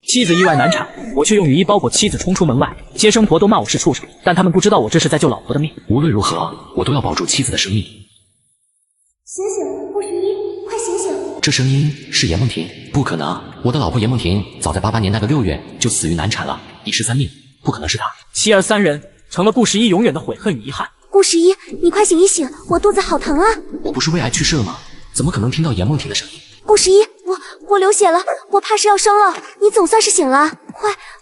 妻子意外难产，我却用雨衣包裹妻子冲出门外，接生婆都骂我是畜生，但他们不知道我这是在救老婆的命。无论如何，我都要保住妻子的生命。醒醒，顾十一，快醒醒！这声音是严梦婷，不可能，我的老婆严梦婷早在88年那个6月就死于难产了，一尸三命，不可能是她。妻儿三人成了顾十一永远的悔恨与遗憾。顾十一，你快醒一醒，我肚子好疼啊！我不是胃癌去世了吗？怎么可能听到严梦婷的声音？顾十一，我流血了，我怕是要生了，你总算是醒了，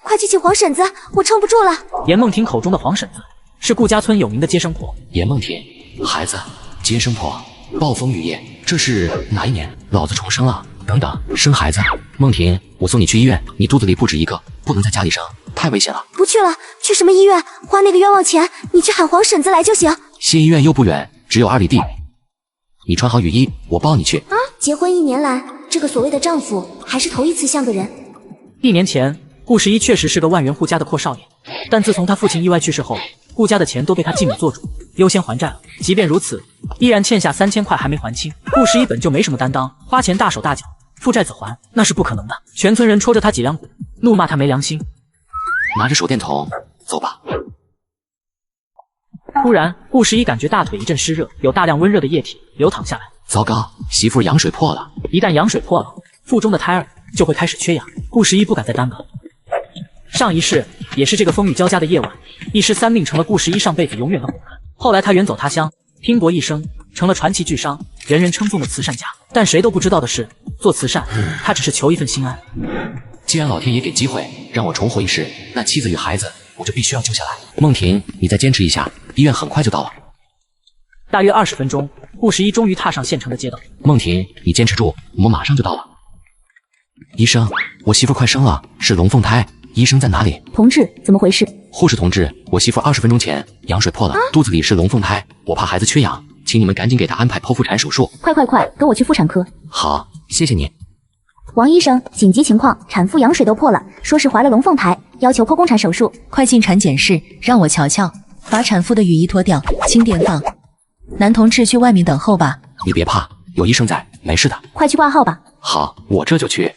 快去请黄婶子，我撑不住了。严梦婷口中的黄婶子是顾家村有名的接生婆。严梦婷，孩子，接生婆，暴风雨夜，这是哪一年？老子重生了。等等，生孩子？梦婷，我送你去医院，你肚子里不止一个，不能在家里生，太危险了。不去了，去什么医院？花那个冤枉钱，你去喊黄婶子来就行。县医院又不远，只有2里地。你穿好雨衣，我抱你去。结婚1年来，这个所谓的丈夫还是头一次像个人。1年前，顾十一确实是个万元户家的阔少爷，但自从他父亲意外去世后，顾家的钱都被他继母做主，优先还债了。即便如此，依然欠下3000块还没还清。顾十一本就没什么担当，花钱大手大脚，父债子还那是不可能的。全村人戳着他脊梁骨，怒骂他没良心。拿着手电筒，走吧。突然，顾十一感觉大腿一阵湿热，有大量温热的液体流淌下来。糟糕，媳妇羊水破了。一旦羊水破了，腹中的胎儿就会开始缺氧。顾十一不敢再耽搁。上一世也是这个风雨交加的夜晚，一尸三命成了顾十一上辈子永远的悔恨。后来他远走他乡，拼搏一生，成了传奇巨商，人人称颂的慈善家。但谁都不知道的是，做慈善，他只是求一份心安。既然老天爷给机会让我重活一世，那妻子与孩子我就必须要救下来。梦婷，你再坚持一下，医院很快就到了。大约20分钟，顾十一终于踏上县城的街道。梦婷，你坚持住，我们马上就到了。医生，我媳妇快生了，是龙凤胎，医生在哪里？同志，怎么回事？护士同志，我媳妇20分钟前羊水破了，肚子里是龙凤胎，我怕孩子缺氧，请你们赶紧给她安排剖腹产手术。快，跟我去妇产科。好，谢谢你。王医生，紧急情况，产妇羊水都破了，说是怀了龙凤胎，要求剖宫产手术。快进产检室，让我瞧瞧。把产妇的雨衣脱掉，轻点放。男同志去外面等候吧。你别怕，有医生在，没事的。快去挂号吧。好，我这就去。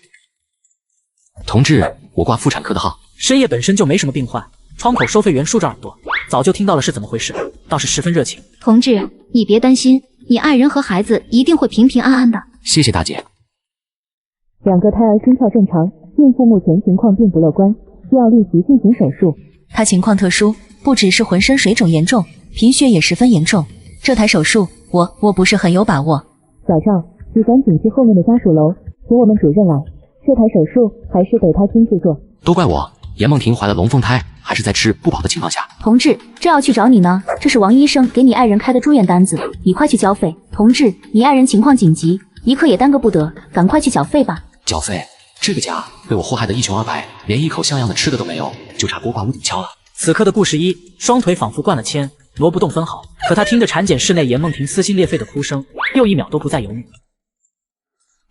同志，我挂妇产科的号。深夜本身就没什么病患，窗口收费员竖着耳朵，早就听到了是怎么回事，倒是十分热情。同志，你别担心，你爱人和孩子一定会平平安安的。谢谢大姐。2个胎儿心跳正常，孕妇目前情况并不乐观，需要立即进行手术。她情况特殊，不只是浑身水肿严重，贫血也十分严重。这台手术，我不是很有把握。小赵，你赶紧去后面的家属楼，请我们主任来。这台手术还是得他亲自做。都怪我，严梦婷怀了龙凤胎，还是在吃不饱的情况下。同志，这要去找你呢，这是王医生给你爱人开的住院单子，你快去交费。同志，你爱人情况紧急，一刻也耽搁不得，赶快去缴费吧。缴费？这个家被我祸害得一穷二白，连一口像样的吃的都没有，就差锅挂屋顶敲了。此刻的顾十一双腿仿佛灌了铅，挪不动分毫。可他听着产检室内严梦婷撕心裂肺的哭声，又1秒都不再犹豫。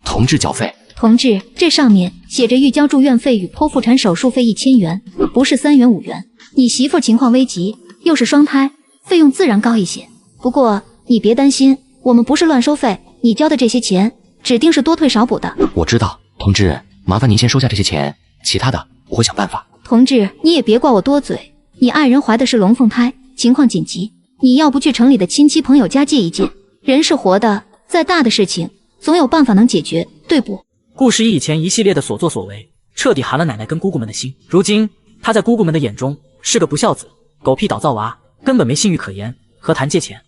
同志缴费。同志，这上面写着预交住院费与剖腹产手术费1000元，不是3元5元。你媳妇情况危急，又是双胎，费用自然高一些。不过你别担心，我们不是乱收费，你交的这些钱指定是多退少补的。我知道，同志，麻烦您先收下这些钱，其他的我会想办法。同志，你也别怪我多嘴，你爱人怀的是龙凤胎，情况紧急，你要不去城里的亲戚朋友家借一借？人是活的，再大的事情总有办法能解决，对不？顾十一以前一系列的所作所为，彻底寒了奶奶跟姑姑们的心。如今他在姑姑们的眼中是个不孝子，狗屁倒灶娃，根本没信誉可言，何谈借钱？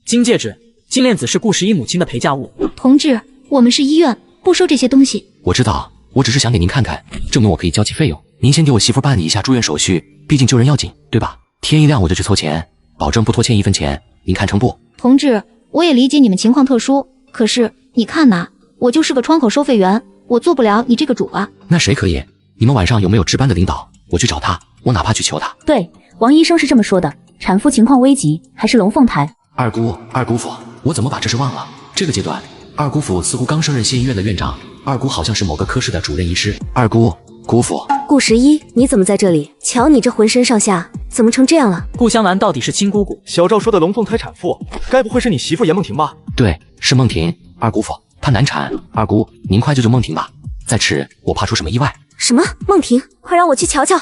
金戒指、金链子是顾十一母亲的陪嫁物。同志，我们是医院，不收这些东西。我知道，我只是想给您看看，证明我可以交起费用。您先给我媳妇办理一下住院手续，毕竟救人要紧，对吧？天一亮我就去凑钱，保证不拖欠1分钱，您看成不？同志，我也理解你们情况特殊，可是你看呐，我就是个窗口收费员，我做不了你这个主啊。那谁可以？你们晚上有没有值班的领导？我去找他，我哪怕去求他。对，王医生是这么说的，产妇情况危急，还是龙凤胎。二姑父，我怎么把这事忘了？这个阶段，二姑父似乎刚升任县医院的院长，二姑好像是某个科室的主任医师。姑父。顾十一，你怎么在这里？瞧你这浑身上下怎么成这样了？顾香兰到底是亲姑姑。小赵说的龙凤胎产妇，该不会是你媳妇严梦婷吧？对，是梦婷。二姑父，她难产，二姑您快救救梦婷吧，再迟我怕出什么意外。什么？梦婷，快让我去瞧瞧。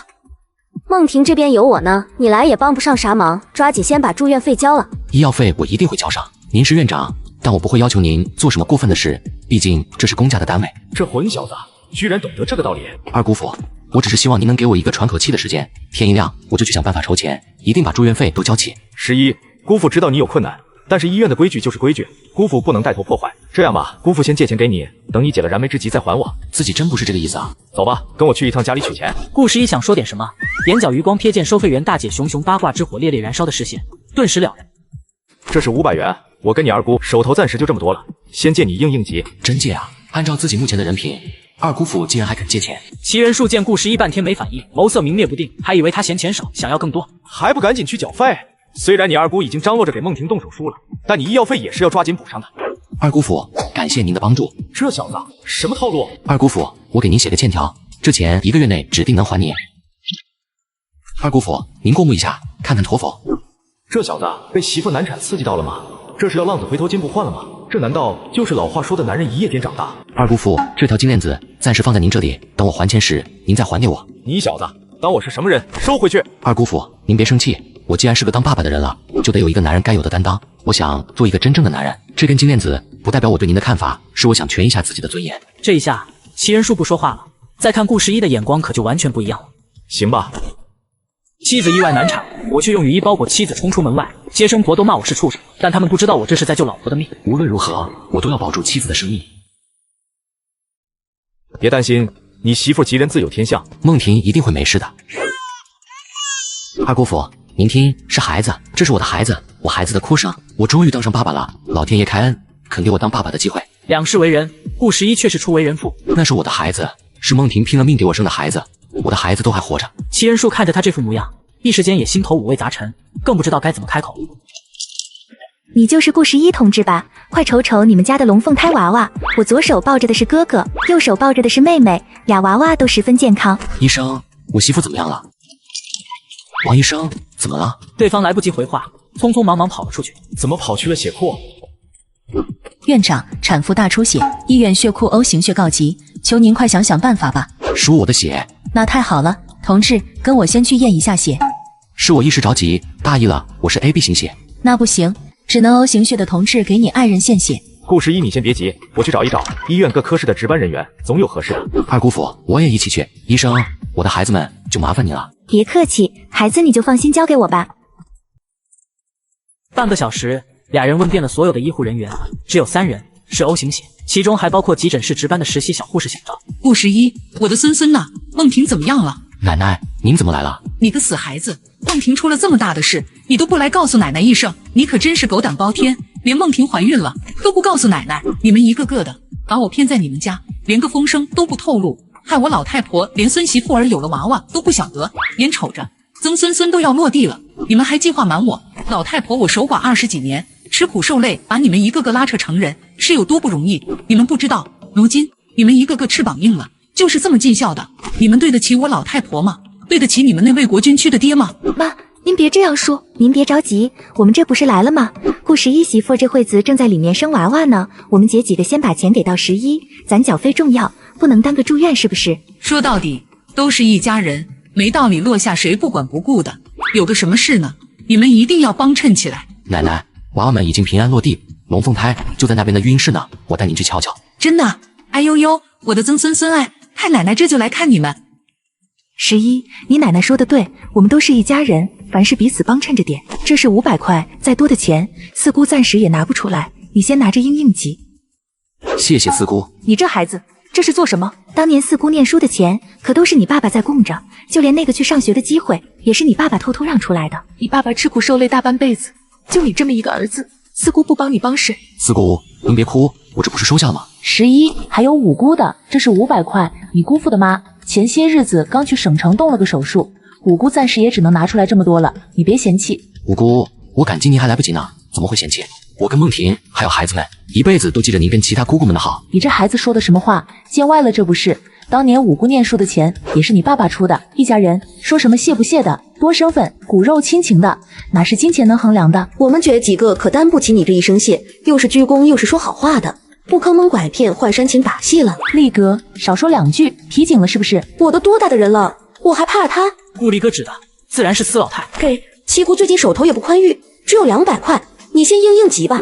梦婷这边有我呢，你来也帮不上啥忙，抓紧先把住院费交了。医药费我一定会交上，您是院长，但我不会要求您做什么过分的事，毕竟这是公家的单位。这混小子居然懂得这个道理。二姑父，我只是希望您能给我一个喘口气的时间，天一亮我就去想办法筹钱，一定把住院费都交齐。11，姑父知道你有困难，但是医院的规矩就是规矩，姑父不能带头破坏。这样吧，姑父先借钱给你，等你解了燃眉之急再还我。自己真不是这个意思啊。走吧，跟我去一趟家里取钱。顾十一想说点什么，眼角余光瞥见收费员大姐熊熊八卦之火烈烈燃烧的视线，顿时了然。这是500元，我跟你二姑手头暂时就这么多了，先借你应急。真借啊？按照自己目前的人品，二姑父竟然还肯借钱。齐人数见顾十一半天没反应，眸色明灭不定，还以为他嫌钱少，想要更多，还不赶紧去缴费？虽然你二姑已经张罗着给梦婷动手术了，但你医药费也是要抓紧补上的。二姑父，感谢您的帮助。这小子什么套路？二姑父，我给您写个欠条，这钱1个月内指定能还你。二姑父，您过目一下，看看妥否？这小子被媳妇难产刺激到了吗？这是要浪子回头金不换了吗？这难道就是老话说的男人一夜间长大？二姑父，这条金链子暂时放在您这里，等我还钱时，您再还给我。你小子当我是什么人？收回去！二姑父，您别生气，我既然是个当爸爸的人了，就得有一个男人该有的担当。我想做一个真正的男人。这根金链子不代表我对您的看法，是我想全一下自己的尊严。这一下，齐人数不说话了，再看顾十一的眼光可就完全不一样了。行吧。妻子意外难产，我却用雨衣包裹妻子冲出门外，接生婆都骂我是畜生，但他们不知道我这是在救老婆的命。无论如何，我都要保住妻子的生命。别担心，你媳妇吉人自有天相，梦婷一定会没事的。二姑父，您听，是孩子，这是我的孩子，我孩子的哭声，我终于当上爸爸了，老天爷开恩，肯给我当爸爸的机会。两世为人，顾十一却是初为人父。那是我的孩子，是梦婷拼了命给我生的孩子，我的孩子都还活着。齐人数看着他这副模样，一时间也心头五味杂陈，更不知道该怎么开口。你就是顾十一同志吧？快瞅瞅你们家的龙凤胎娃娃，我左手抱着的是哥哥，右手抱着的是妹妹，俩娃娃都十分健康。医生，我媳妇怎么样了？王医生，怎么了？对方来不及回话，匆匆忙忙跑了出去。怎么跑去了血库？院长，产妇大出血，医院血库 O 型血告急，求您快想想办法吧。输我的血？那太好了，同志，跟我先去验一下血。是我一时着急，大意了，我是 AB 型血。那不行，只能 O 型血的同志给你爱人献血。顾十一，你先别急，我去找一找医院各科室的值班人员，总有合适的。二姑父，我也一起去。医生，我的孩子们就麻烦你了。别客气，孩子你就放心交给我吧。半个小时，俩人问遍了所有的医护人员，只有3人是 O 型血，其中还包括急诊室值班的实习小护士小赵。顾十一，我的森森呢？梦婷怎么样了？奶奶，您怎么来了？你个死孩子，梦婷出了这么大的事，你都不来告诉奶奶一声，你可真是狗胆包天，连梦婷怀孕了都不告诉奶奶，你们一个个的把我骗在你们家，连个风声都不透露，害我老太婆连孙媳妇儿有了娃娃都不晓得，眼瞅着曾孙孙都要落地了，你们还计划瞒我？老太婆我守寡20几年，吃苦受累，把你们一个个拉扯成人，是有多不容易，你们不知道。如今你们一个个翅膀硬了，就是这么尽孝的，你们对得起我老太婆吗？对得起你们那为国捐躯的爹吗？妈，您别这样说，您别着急，我们这不是来了吗？顾十一媳妇这会子正在里面生娃娃呢，我们姐几个先把钱给到11，咱缴费重要，不能耽搁住院，是不是？说到底都是一家人，没道理落下谁不管不顾的。有个什么事呢？你们一定要帮衬起来。奶奶，娃娃们已经平安落地，龙凤胎就在那边的育婴室呢，我带您去瞧瞧。真的？哎呦呦，我的曾孙孙哎，太奶奶这就来看你们。11，你奶奶说的对，我们都是一家人，凡事彼此帮衬着点。这是500块，再多的钱，四姑暂时也拿不出来，你先拿着应急。谢谢四姑。你这孩子，这是做什么？当年四姑念书的钱，可都是你爸爸在供着，就连那个去上学的机会，也是你爸爸偷偷让出来的。你爸爸吃苦受累大半辈子，就你这么一个儿子，四姑不帮你帮谁？四姑，您别哭，我这不是收下了吗？11，还有五姑的，这是500块，你姑父的妈前些日子刚去省城动了个手术，五姑暂时也只能拿出来这么多了，你别嫌弃。五姑，我赶今年还来不及呢，怎么会嫌弃？我跟梦婷还有孩子们一辈子都记着您跟其他姑姑们的好。你这孩子说的什么话？见歪了这不是？当年五姑念书的钱也是你爸爸出的，一家人说什么谢不谢的，多生分，骨肉亲情的，哪是金钱能衡量的？我们姐几个可担不起你这一声谢，又是鞠躬又是说好话的。不坑蒙拐骗换煽情打戏了。力哥，少说2句，皮紧了是不是？我都多大的人了，我还怕他？顾力哥指的自然是司老太。给七姑最近手头也不宽裕，只有200块，你先应急吧。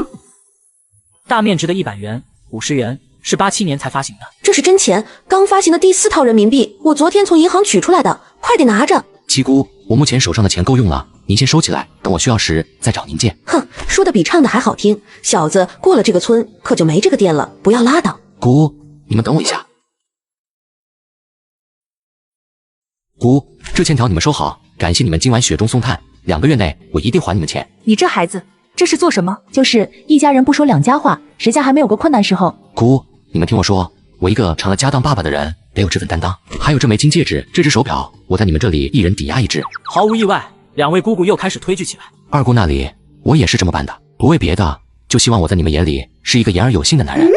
大面值的100元、50元是87年才发行的，这是真钱，刚发行的第4套人民币，我昨天从银行取出来的，快点拿着。七姑，我目前手上的钱够用了，您先收起来，等我需要时再找您借。哼，说的比唱的还好听。小子，过了这个村可就没这个店了，不要拉倒。姑，你们等我一下。姑，这欠条你们收好，感谢你们今晚雪中送炭，2个月内我一定还你们钱。你这孩子，这是做什么？就是一家人不说2家话，谁家还没有个困难时候？姑，你们听我说，我一个成了家当爸爸的人，得有这份担当。还有这枚金戒指，这只手表，我在你们这里一人抵押1只。毫无意外，2位姑姑又开始推拒起来。二姑那里，我也是这么办的，不为别的，就希望我在你们眼里是一个言而有信的男人。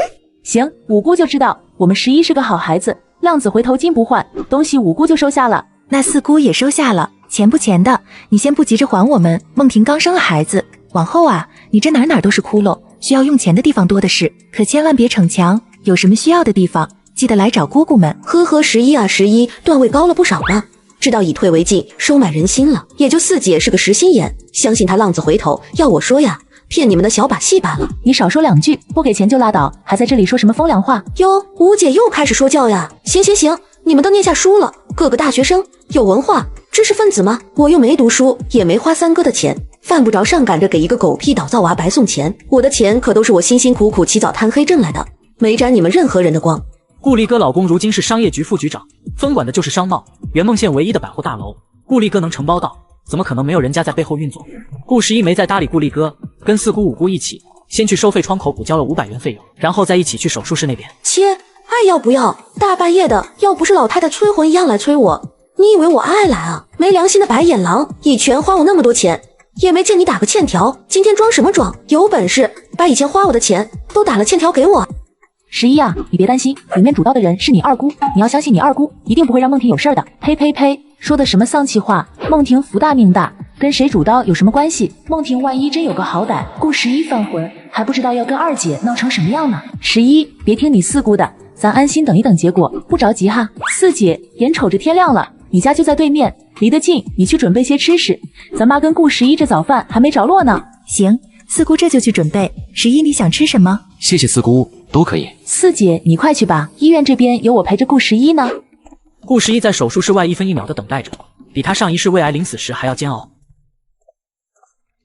行，五姑就知道我们11是个好孩子，浪子回头金不换，东西五姑就收下了。那4姑也收下了，钱不钱的，你先不急着还我们。梦婷刚生了孩子，往后啊，你这哪都是窟窿，需要用钱的地方多的是，可千万别逞强，有什么需要的地方，记得来找姑姑们。呵呵，11啊11，段位高了不少了，知道以退为进，收买人心了。也就4姐是个实心眼，相信她浪子回头，要我说呀，骗你们的小把戏罢了。你少说2句，不给钱就拉倒，还在这里说什么风凉话？哟，五姐又开始说教呀。行，你们都念下书了，个个大学生，有文化，知识分子吗？我又没读书，也没花3哥的钱，犯不着上赶着给一个狗屁倒灶娃白送钱。我的钱可都是我辛辛苦苦起早贪黑挣来的，没沾你们任何人的光。顾力哥老公如今是商业局副局长，分管的就是商贸，圆梦县唯一的百货大楼。顾力哥能承包到，怎么可能没有人家在背后运作？顾11没再搭理顾力哥，跟4姑5姑一起，先去收费窗口补交了500元费用，然后再一起去手术室那边。切，爱要不要？大半夜的，要不是老太太催魂一样来催我，你以为我爱来啊？没良心的白眼狼，以前花我那么多钱，也没见你打个欠条，今天装什么装？有本事把以前花我的钱都打了欠条给我。11啊，你别担心，里面主刀的人是你二姑，你要相信你二姑一定不会让梦婷有事的。呸呸呸，说的什么丧气话？梦婷福大命大，跟谁主刀有什么关系？梦婷万一真有个好歹，顾11犯浑，还不知道要跟2姐闹成什么样呢。11，别听你4姑的，咱安心等一等结果，不着急哈。4姐，眼瞅着天亮了，你家就在对面，离得近，你去准备些吃食。咱妈跟顾11这早饭还没着落呢。行，4姑这就去准备。11，你想吃什么？谢谢4姑，都可以。4姐，你快去吧，医院这边有我陪着顾11呢。顾11在手术室外1分1秒的等待着，比他上一世胃癌临死时还要煎熬。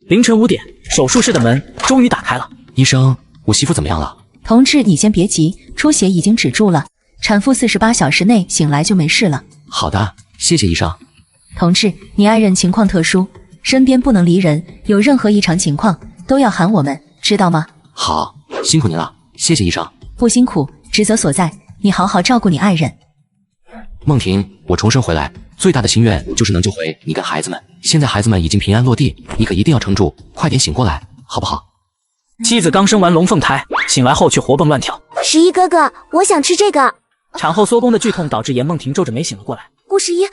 凌晨5点，手术室的门终于打开了。医生，我媳妇怎么样了？同志，你先别急，出血已经止住了，产妇48小时内醒来就没事了。好的，谢谢医生。同志，你爱人情况特殊，身边不能离人，有任何异常情况都要喊我们，知道吗？好，辛苦您了，谢谢医生。不辛苦，职责所在，你好好照顾你爱人。梦婷，我重生回来，最大的心愿就是能救回你跟孩子们。现在孩子们已经平安落地，你可一定要撑住，快点醒过来，好不好？妻子刚生完龙凤胎，醒来后却活蹦乱跳。11哥哥，我想吃这个。产后缩宫的剧痛导致严梦婷皱着眉醒了过来。顾11，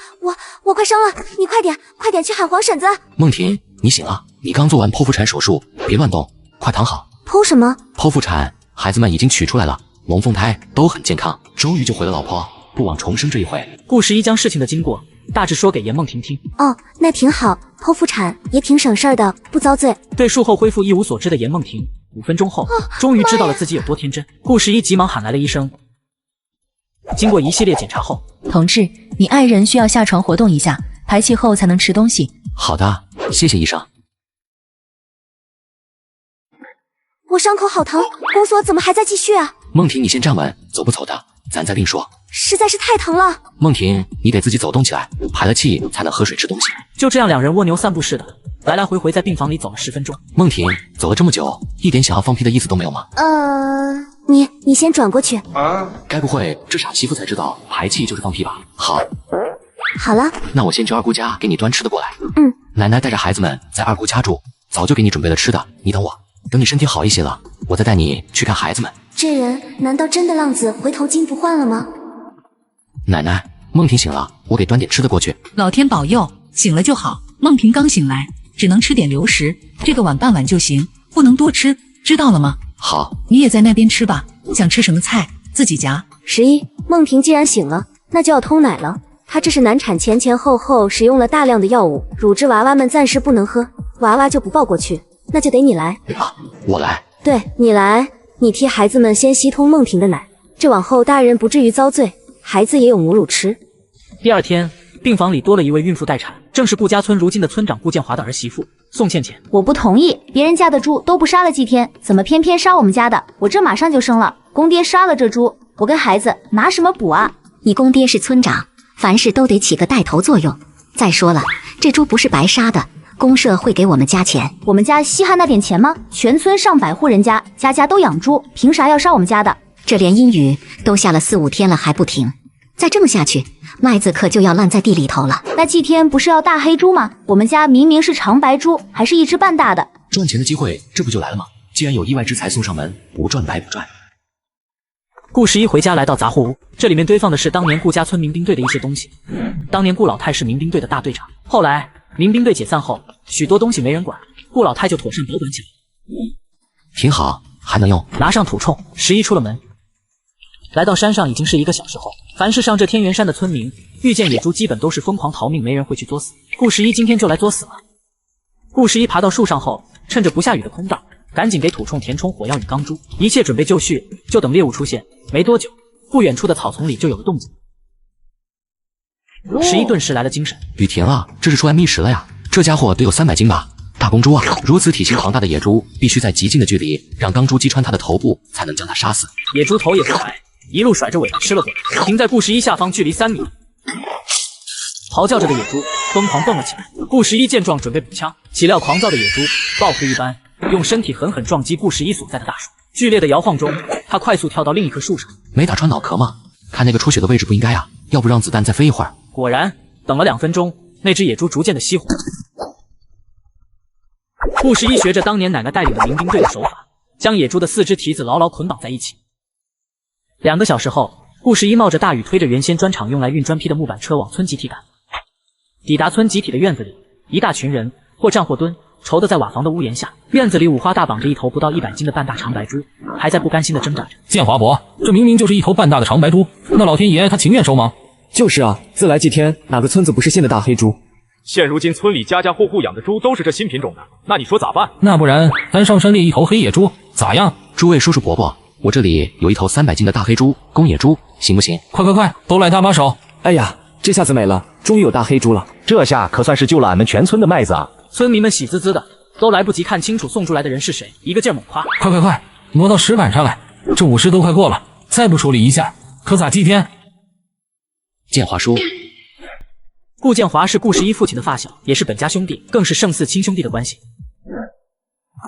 我快生了，你快点去喊黄婶子。梦婷，你醒了，你刚做完剖腹产手术，别乱动，快躺好。剖什么？剖腹产，孩子们已经取出来了，龙凤胎都很健康，终于救回了老婆，不枉重生这一回。顾11将事情的经过大致说给严梦婷听。哦，那挺好，剖腹产也挺省事儿的，不遭罪。对术后恢复一无所知的严梦婷，5分钟后终于知道了自己有多天真。顾11急忙喊来了医生。经过一系列检查后，同志，你爱人需要下床活动一下，排气后才能吃东西。好的，谢谢医生。我伤口好疼，宫缩怎么还在继续啊？梦婷，你先站稳，走不走的，咱再另说。实在是太疼了。梦婷，你得自己走动起来，排了气才能喝水吃东西。就这样，两人蜗牛散步似的，来来回回在病房里走了10分钟。梦婷，走了这么久，一点想要放屁的意思都没有吗？你先转过去。该不会这傻媳妇才知道排气就是放屁吧？好了，那我先去二姑家给你端吃的过来。奶奶带着孩子们在二姑家住，早就给你准备了吃的，你等我。等你身体好一些了，我再带你去看孩子们。这人难道真的浪子回头金不换了吗？奶奶，梦婷醒了，我给端点吃的过去。老天保佑，醒了就好。梦婷刚醒来，只能吃点流食，这个碗半碗就行，不能多吃，知道了吗？好，你也在那边吃吧，想吃什么菜自己夹。11，梦婷既然醒了，那就要偷奶了。她这是难产前后使用了大量的药物，乳汁娃娃们暂时不能喝，娃娃就不抱过去，那就得你来。我来。对，你来，你替孩子们先吸通梦婷的奶，这往后大人不至于遭罪，孩子也有母乳吃。第二天，病房里多了一位孕妇待产，正是顾家村如今的村长顾建华的儿媳妇宋倩倩。我不同意，别人家的猪都不杀了几天，怎么偏偏杀我们家的？我这马上就生了，公爹杀了这猪，我跟孩子拿什么补啊？你公爹是村长，凡事都得起个带头作用。再说了，这猪不是白杀的，公社会给我们加钱。我们家稀罕那点钱吗？全村上百户人家，家家都养猪，凭啥要杀我们家的？这连阴雨都下了4、5天了还不停，再这么下去，麦子可就要烂在地里头了。那祭天不是要大黑猪吗？我们家明明是长白猪，还是一只半大的。赚钱的机会这不就来了吗？既然有意外之财送上门，不赚白不赚。顾11回家来到杂货屋，这里面堆放的是当年顾家村民兵队的一些东西。当年顾老太是民兵队的大队长，后来民兵队解散后，许多东西没人管，顾老太就妥善保管起来。挺好，还能用。拿上土铳，11出了门。来到山上已经是1个小时后，凡是上这天元山的村民遇见野猪基本都是疯狂逃命，没人会去作死。顾11今天就来作死了。顾11爬到树上后，趁着不下雨的空档，赶紧给土铳填充火药与钢珠，一切准备就绪，就等猎物出现。没多久，不远处的草丛里就有了动静。11顿时来了精神。雨停了，这是出来觅食了呀！这家伙得有300斤吧？大公猪啊！如此体型庞大的野猪，必须在极近的距离让钢珠击穿它的头部，才能将它杀死。野猪头也不甩，一路甩着尾巴吃了过来，停在顾11下方距离3米。嚎叫着的野猪疯狂蹦了起来。顾11见状准备补枪，岂料狂躁的野猪报复一般，用身体狠狠撞击顾11所在的大树。剧烈的摇晃中，他快速跳到另一棵树上。没打穿脑壳吗？看那个出血的位置不应该啊，要不让子弹再飞一会儿。果然，等了2分钟，那只野猪逐渐的熄火。顾11学着当年奶奶带领的民兵队的手法，将野猪的4只蹄子牢牢捆绑在一起。2个小时后，顾11冒着大雨推着原先砖厂用来运砖坯的木板车往村集体赶。抵达村集体的院子里，一大群人或站或蹲，愁得在瓦房的屋檐下。院子里五花大绑着一头不到100斤的半大长白猪，还在不甘心的挣扎着。建华伯，这明明就是一头半大的长白猪，那老天爷他情愿收吗？就是啊，自来祭天，哪个村子不是献的大黑猪？现如今村里家家户户养的猪都是这新品种的，那你说咋办？那不然咱上山猎一头黑野猪，咋样？诸位叔叔伯伯，我这里有一头300斤的大黑猪，公野猪，行不行？快，都来搭把手！哎呀，这下子美了，终于有大黑猪了，这下可算是救了俺们全村的麦子啊！村民们喜滋滋的，都来不及看清楚送出来的人是谁，一个劲儿猛夸。快，挪到石板上来，这午时都快过了，再不处理一下，可咋祭天？建华叔，顾建华是顾11父亲的发小，也是本家兄弟，更是胜似亲兄弟的关系。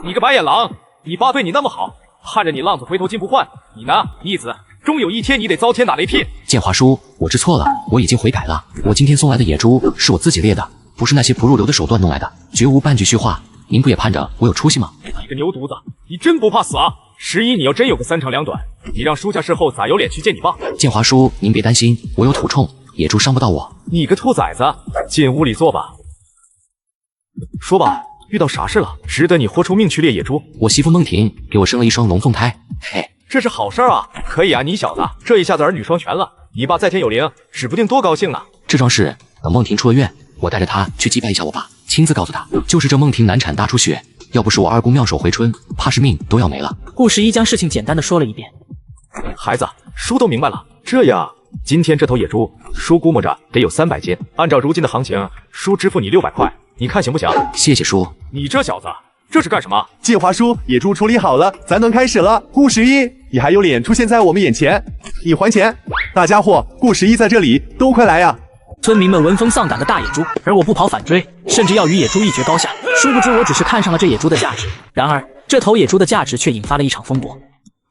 你个白眼狼，你爸对你那么好，盼着你浪子回头金不换，你呢，逆子，终有一天你得遭天打雷劈。建华叔，我知错了，我已经悔改了。我今天送来的野猪是我自己猎的，不是那些不入流的手段弄来的，绝无半句虚话。您不也盼着我有出息吗？你个牛犊子，你真不怕死啊！11，你要真有个3长2短，你让叔家事后咋有脸去见你爸？建华叔，您别担心，我有土铳，野猪伤不到我。你个兔崽子，进屋里坐吧。说吧，遇到啥事了，值得你豁出命去猎野猪？我媳妇梦婷给我生了一双龙凤胎，嘿，这是好事啊！可以啊，你小子这一下子儿女双全了，你爸在天有灵，指不定多高兴呢。这桩事等梦婷出了院，我带着她去祭拜一下我爸，亲自告诉他，就是这梦婷难产大出血，要不是我二姑妙手回春，怕是命都要没了。顾11将事情简单的说了一遍。孩子，叔都明白了。这样，今天这头野猪，叔估摸着得有300斤，按照如今的行情，叔支付你600块，你看行不行？谢谢叔。你这小子，这是干什么？建华叔，野猪处理好了，咱能开始了。顾11，你还有脸出现在我们眼前？你还钱！大家伙，顾11在这里，都快来呀！村民们闻风丧胆的大野猪，而我不跑反追，甚至要与野猪一决高下。殊不知我只是看上了这野猪的价值，然而这头野猪的价值却引发了一场风波。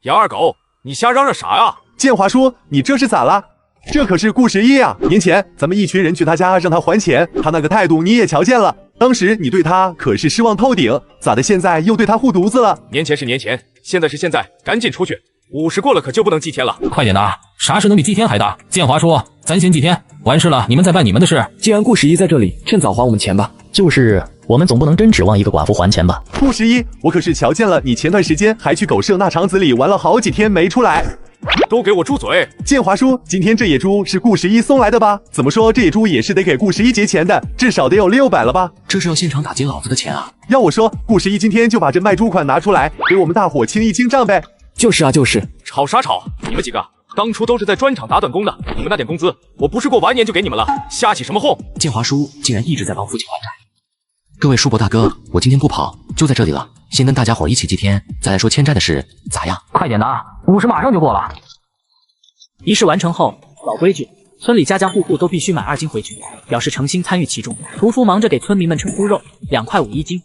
杨二狗，你瞎嚷嚷啥呀？建华叔，你这是咋了？这可是顾11啊！年前咱们一群人去他家让他还钱，他那个态度你也瞧见了。当时你对他可是失望透顶，咋的现在又对他护犊子了？年前是年前，现在是现在，赶紧出去！50过了可就不能祭天了。快点的，啥事能比祭天还大？建华叔，咱闲几天，完事了你们再办你们的事。既然顾十一在这里，趁早还我们钱吧。就是我们总不能真指望一个寡妇还钱吧？顾十一，我可是瞧见了你前段时间还去狗舍那场子里玩了好几天没出来。都给我住嘴！建华叔，今天这野猪是顾十一送来的吧？怎么说这野猪也是得给顾十一结钱的，至少得有600了吧？这是要现场打劫老子的钱啊！要我说，顾十一今天就把这卖猪款拿出来，给我们大伙清一清账呗。就是啊，就是。吵啥吵？你们几个当初都是在砖厂打短工的，你们那点工资，我不是过完年就给你们了，瞎起什么哄？建华叔竟然一直在帮父亲还债。各位叔伯大哥，我今天不跑，就在这里了。先跟大家伙一起祭天，再来说欠债的事，咋样？快点的，50马上就过了。仪式完成后，老规矩，村里家家户户都必须买2斤回去，表示诚心参与其中。屠夫忙着给村民们称猪肉，2块5一斤。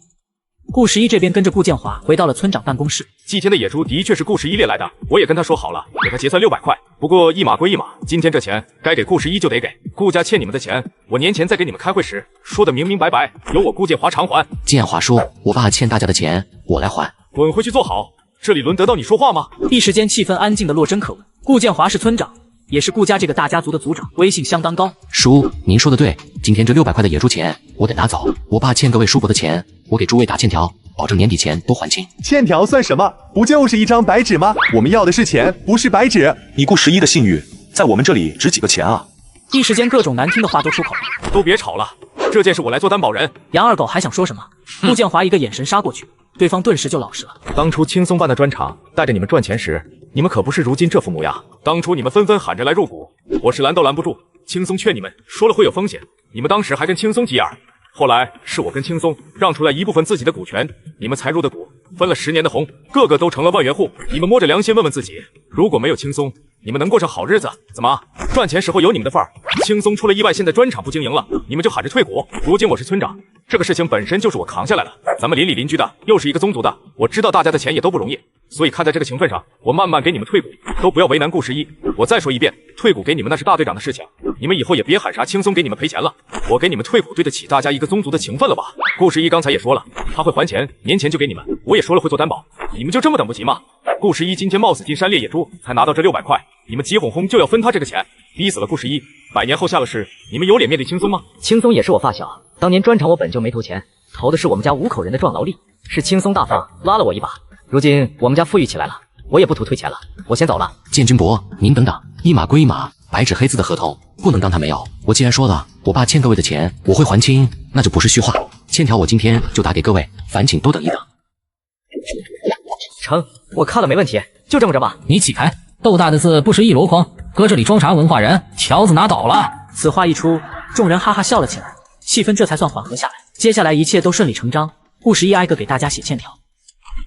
顾十一这边跟着顾建华回到了村长办公室。祭天的野猪的确是顾十一猎来的，我也跟他说好了，给他结算600块。不过一码归一码，今天这钱该给顾十一就得给。顾家欠你们的钱，我年前在给你们开会时说的明明白白，由我顾建华偿还。建华叔，我爸欠大家的钱，我来还。滚回去坐好，这里轮得到你说话吗？一时间气氛安静的落针可闻。顾建华是村长，也是顾家这个大家族的族长，威信相当高。叔，您说的对，今天这600块的野猪钱我得拿走。我爸欠各位叔伯的钱，我给诸位打欠条，保证年底前都还清。欠条算什么？不就是一张白纸吗？我们要的是钱，不是白纸。你顾十一的信誉在我们这里值几个钱啊？一时间各种难听的话都出口了。都别吵了，这件事我来做担保人。杨二狗还想说什么，顾建华一个眼神杀过去，对方顿时就老实了。当初轻松办的砖厂带着你们赚钱时，你们可不是如今这副模样。当初你们纷纷喊着来入股，我是拦都拦不住。轻松劝你们说了会有风险，你们当时还跟轻松急眼。后来是我跟轻松让出来一部分自己的股权，你们才入的股，分了10年的红，个个都成了万元户。你们摸着良心问问自己，如果没有轻松，你们能过上好日子？怎么赚钱时候有你们的份儿？轻松出了意外，现在砖厂不经营了，你们就喊着退股。如今我是村长，这个事情本身就是我扛下来了。咱们邻里邻居的，又是一个宗族的，我知道大家的钱也都不容易，所以看在这个情分上，我慢慢给你们退股，都不要为难顾十一。我再说一遍，退股给你们那是大队长的事情，你们以后也别喊啥轻松给你们赔钱了。我给你们退股，对得起大家一个宗族的情分了吧？顾十一刚才也说了，他会还钱，年前就给你们，我也说了会做担保，你们就这么等不及吗？顾十一今天冒死进山猎野猪，才拿到这600块，你们急哄哄就要分他这个钱，逼死了顾十一，100年后下了世，你们有脸面对轻松吗？轻松也是我发小，当年砖厂我本就没投钱，投的是我们家5口人的壮劳力，是轻松大方拉了我一把，如今我们家富裕起来了，我也不图退钱了，我先走了。建军伯，您等等，一码归一码，白纸黑字的合同不能当他没有。我既然说了，我爸欠各位的钱我会还清，那就不是虚话。欠条我今天就打给各位，烦请多等一等。成，我看了没问题，就这么着吧。你起开，豆大的字不识一箩筐，搁这里装啥文化人？条子拿倒了。此话一出，众人哈哈笑了起来，气氛这才算缓和下来。接下来一切都顺理成章，顾十一挨个给大家写欠条。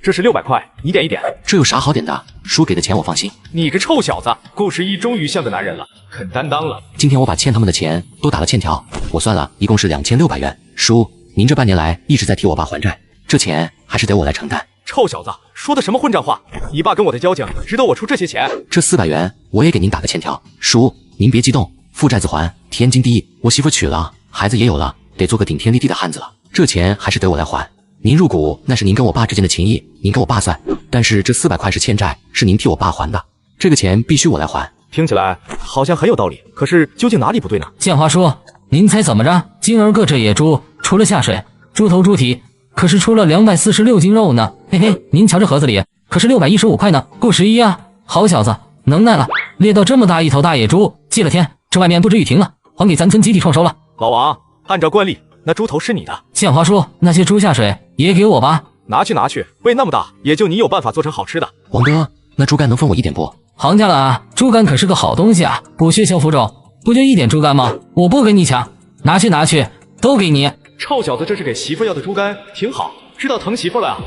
这是600块，一点一点。这有啥好点的？叔给的钱我放心。你个臭小子，顾十一终于像个男人了，肯担当了。今天我把欠他们的钱都打了欠条，我算了，一共是2600元。叔，您这半年来一直在替我爸还债，这钱还是得我来承担。臭小子，说的什么混账话？你爸跟我的交情，值得我出这些钱？这400元我也给您打个欠条。叔，您别激动，父债子还，天经地义。我媳妇娶了，孩子也有了，得做个顶天立地的汉子了，这钱还是得我来还。您入股那是您跟我爸之间的情谊，您跟我爸算，但是这400块是欠债，是您替我爸还的，这个钱必须我来还。听起来好像很有道理，可是究竟哪里不对呢？建华叔，您猜怎么着？今儿个这野猪除了下水，猪头猪体可是出了246斤肉呢，嘿嘿，您瞧这盒子里可是615块呢。顾十一啊，好小子，能耐了，猎到这么大一头大野猪，祭了天，这外面不止雨停了，还给咱村集体创收了。老王，按照惯例，那猪头是你的。建华叔，那些猪下水也给我吧。拿去拿去，胃那么大，也就你有办法做成好吃的。王哥，那猪肝能分我一点不？行家了啊，猪肝可是个好东西啊，补血消浮肿，不就一点猪肝吗？我不跟你抢，拿去拿去，都给你。臭小子，这是给媳妇要的猪肝，挺好，知道疼媳妇了啊。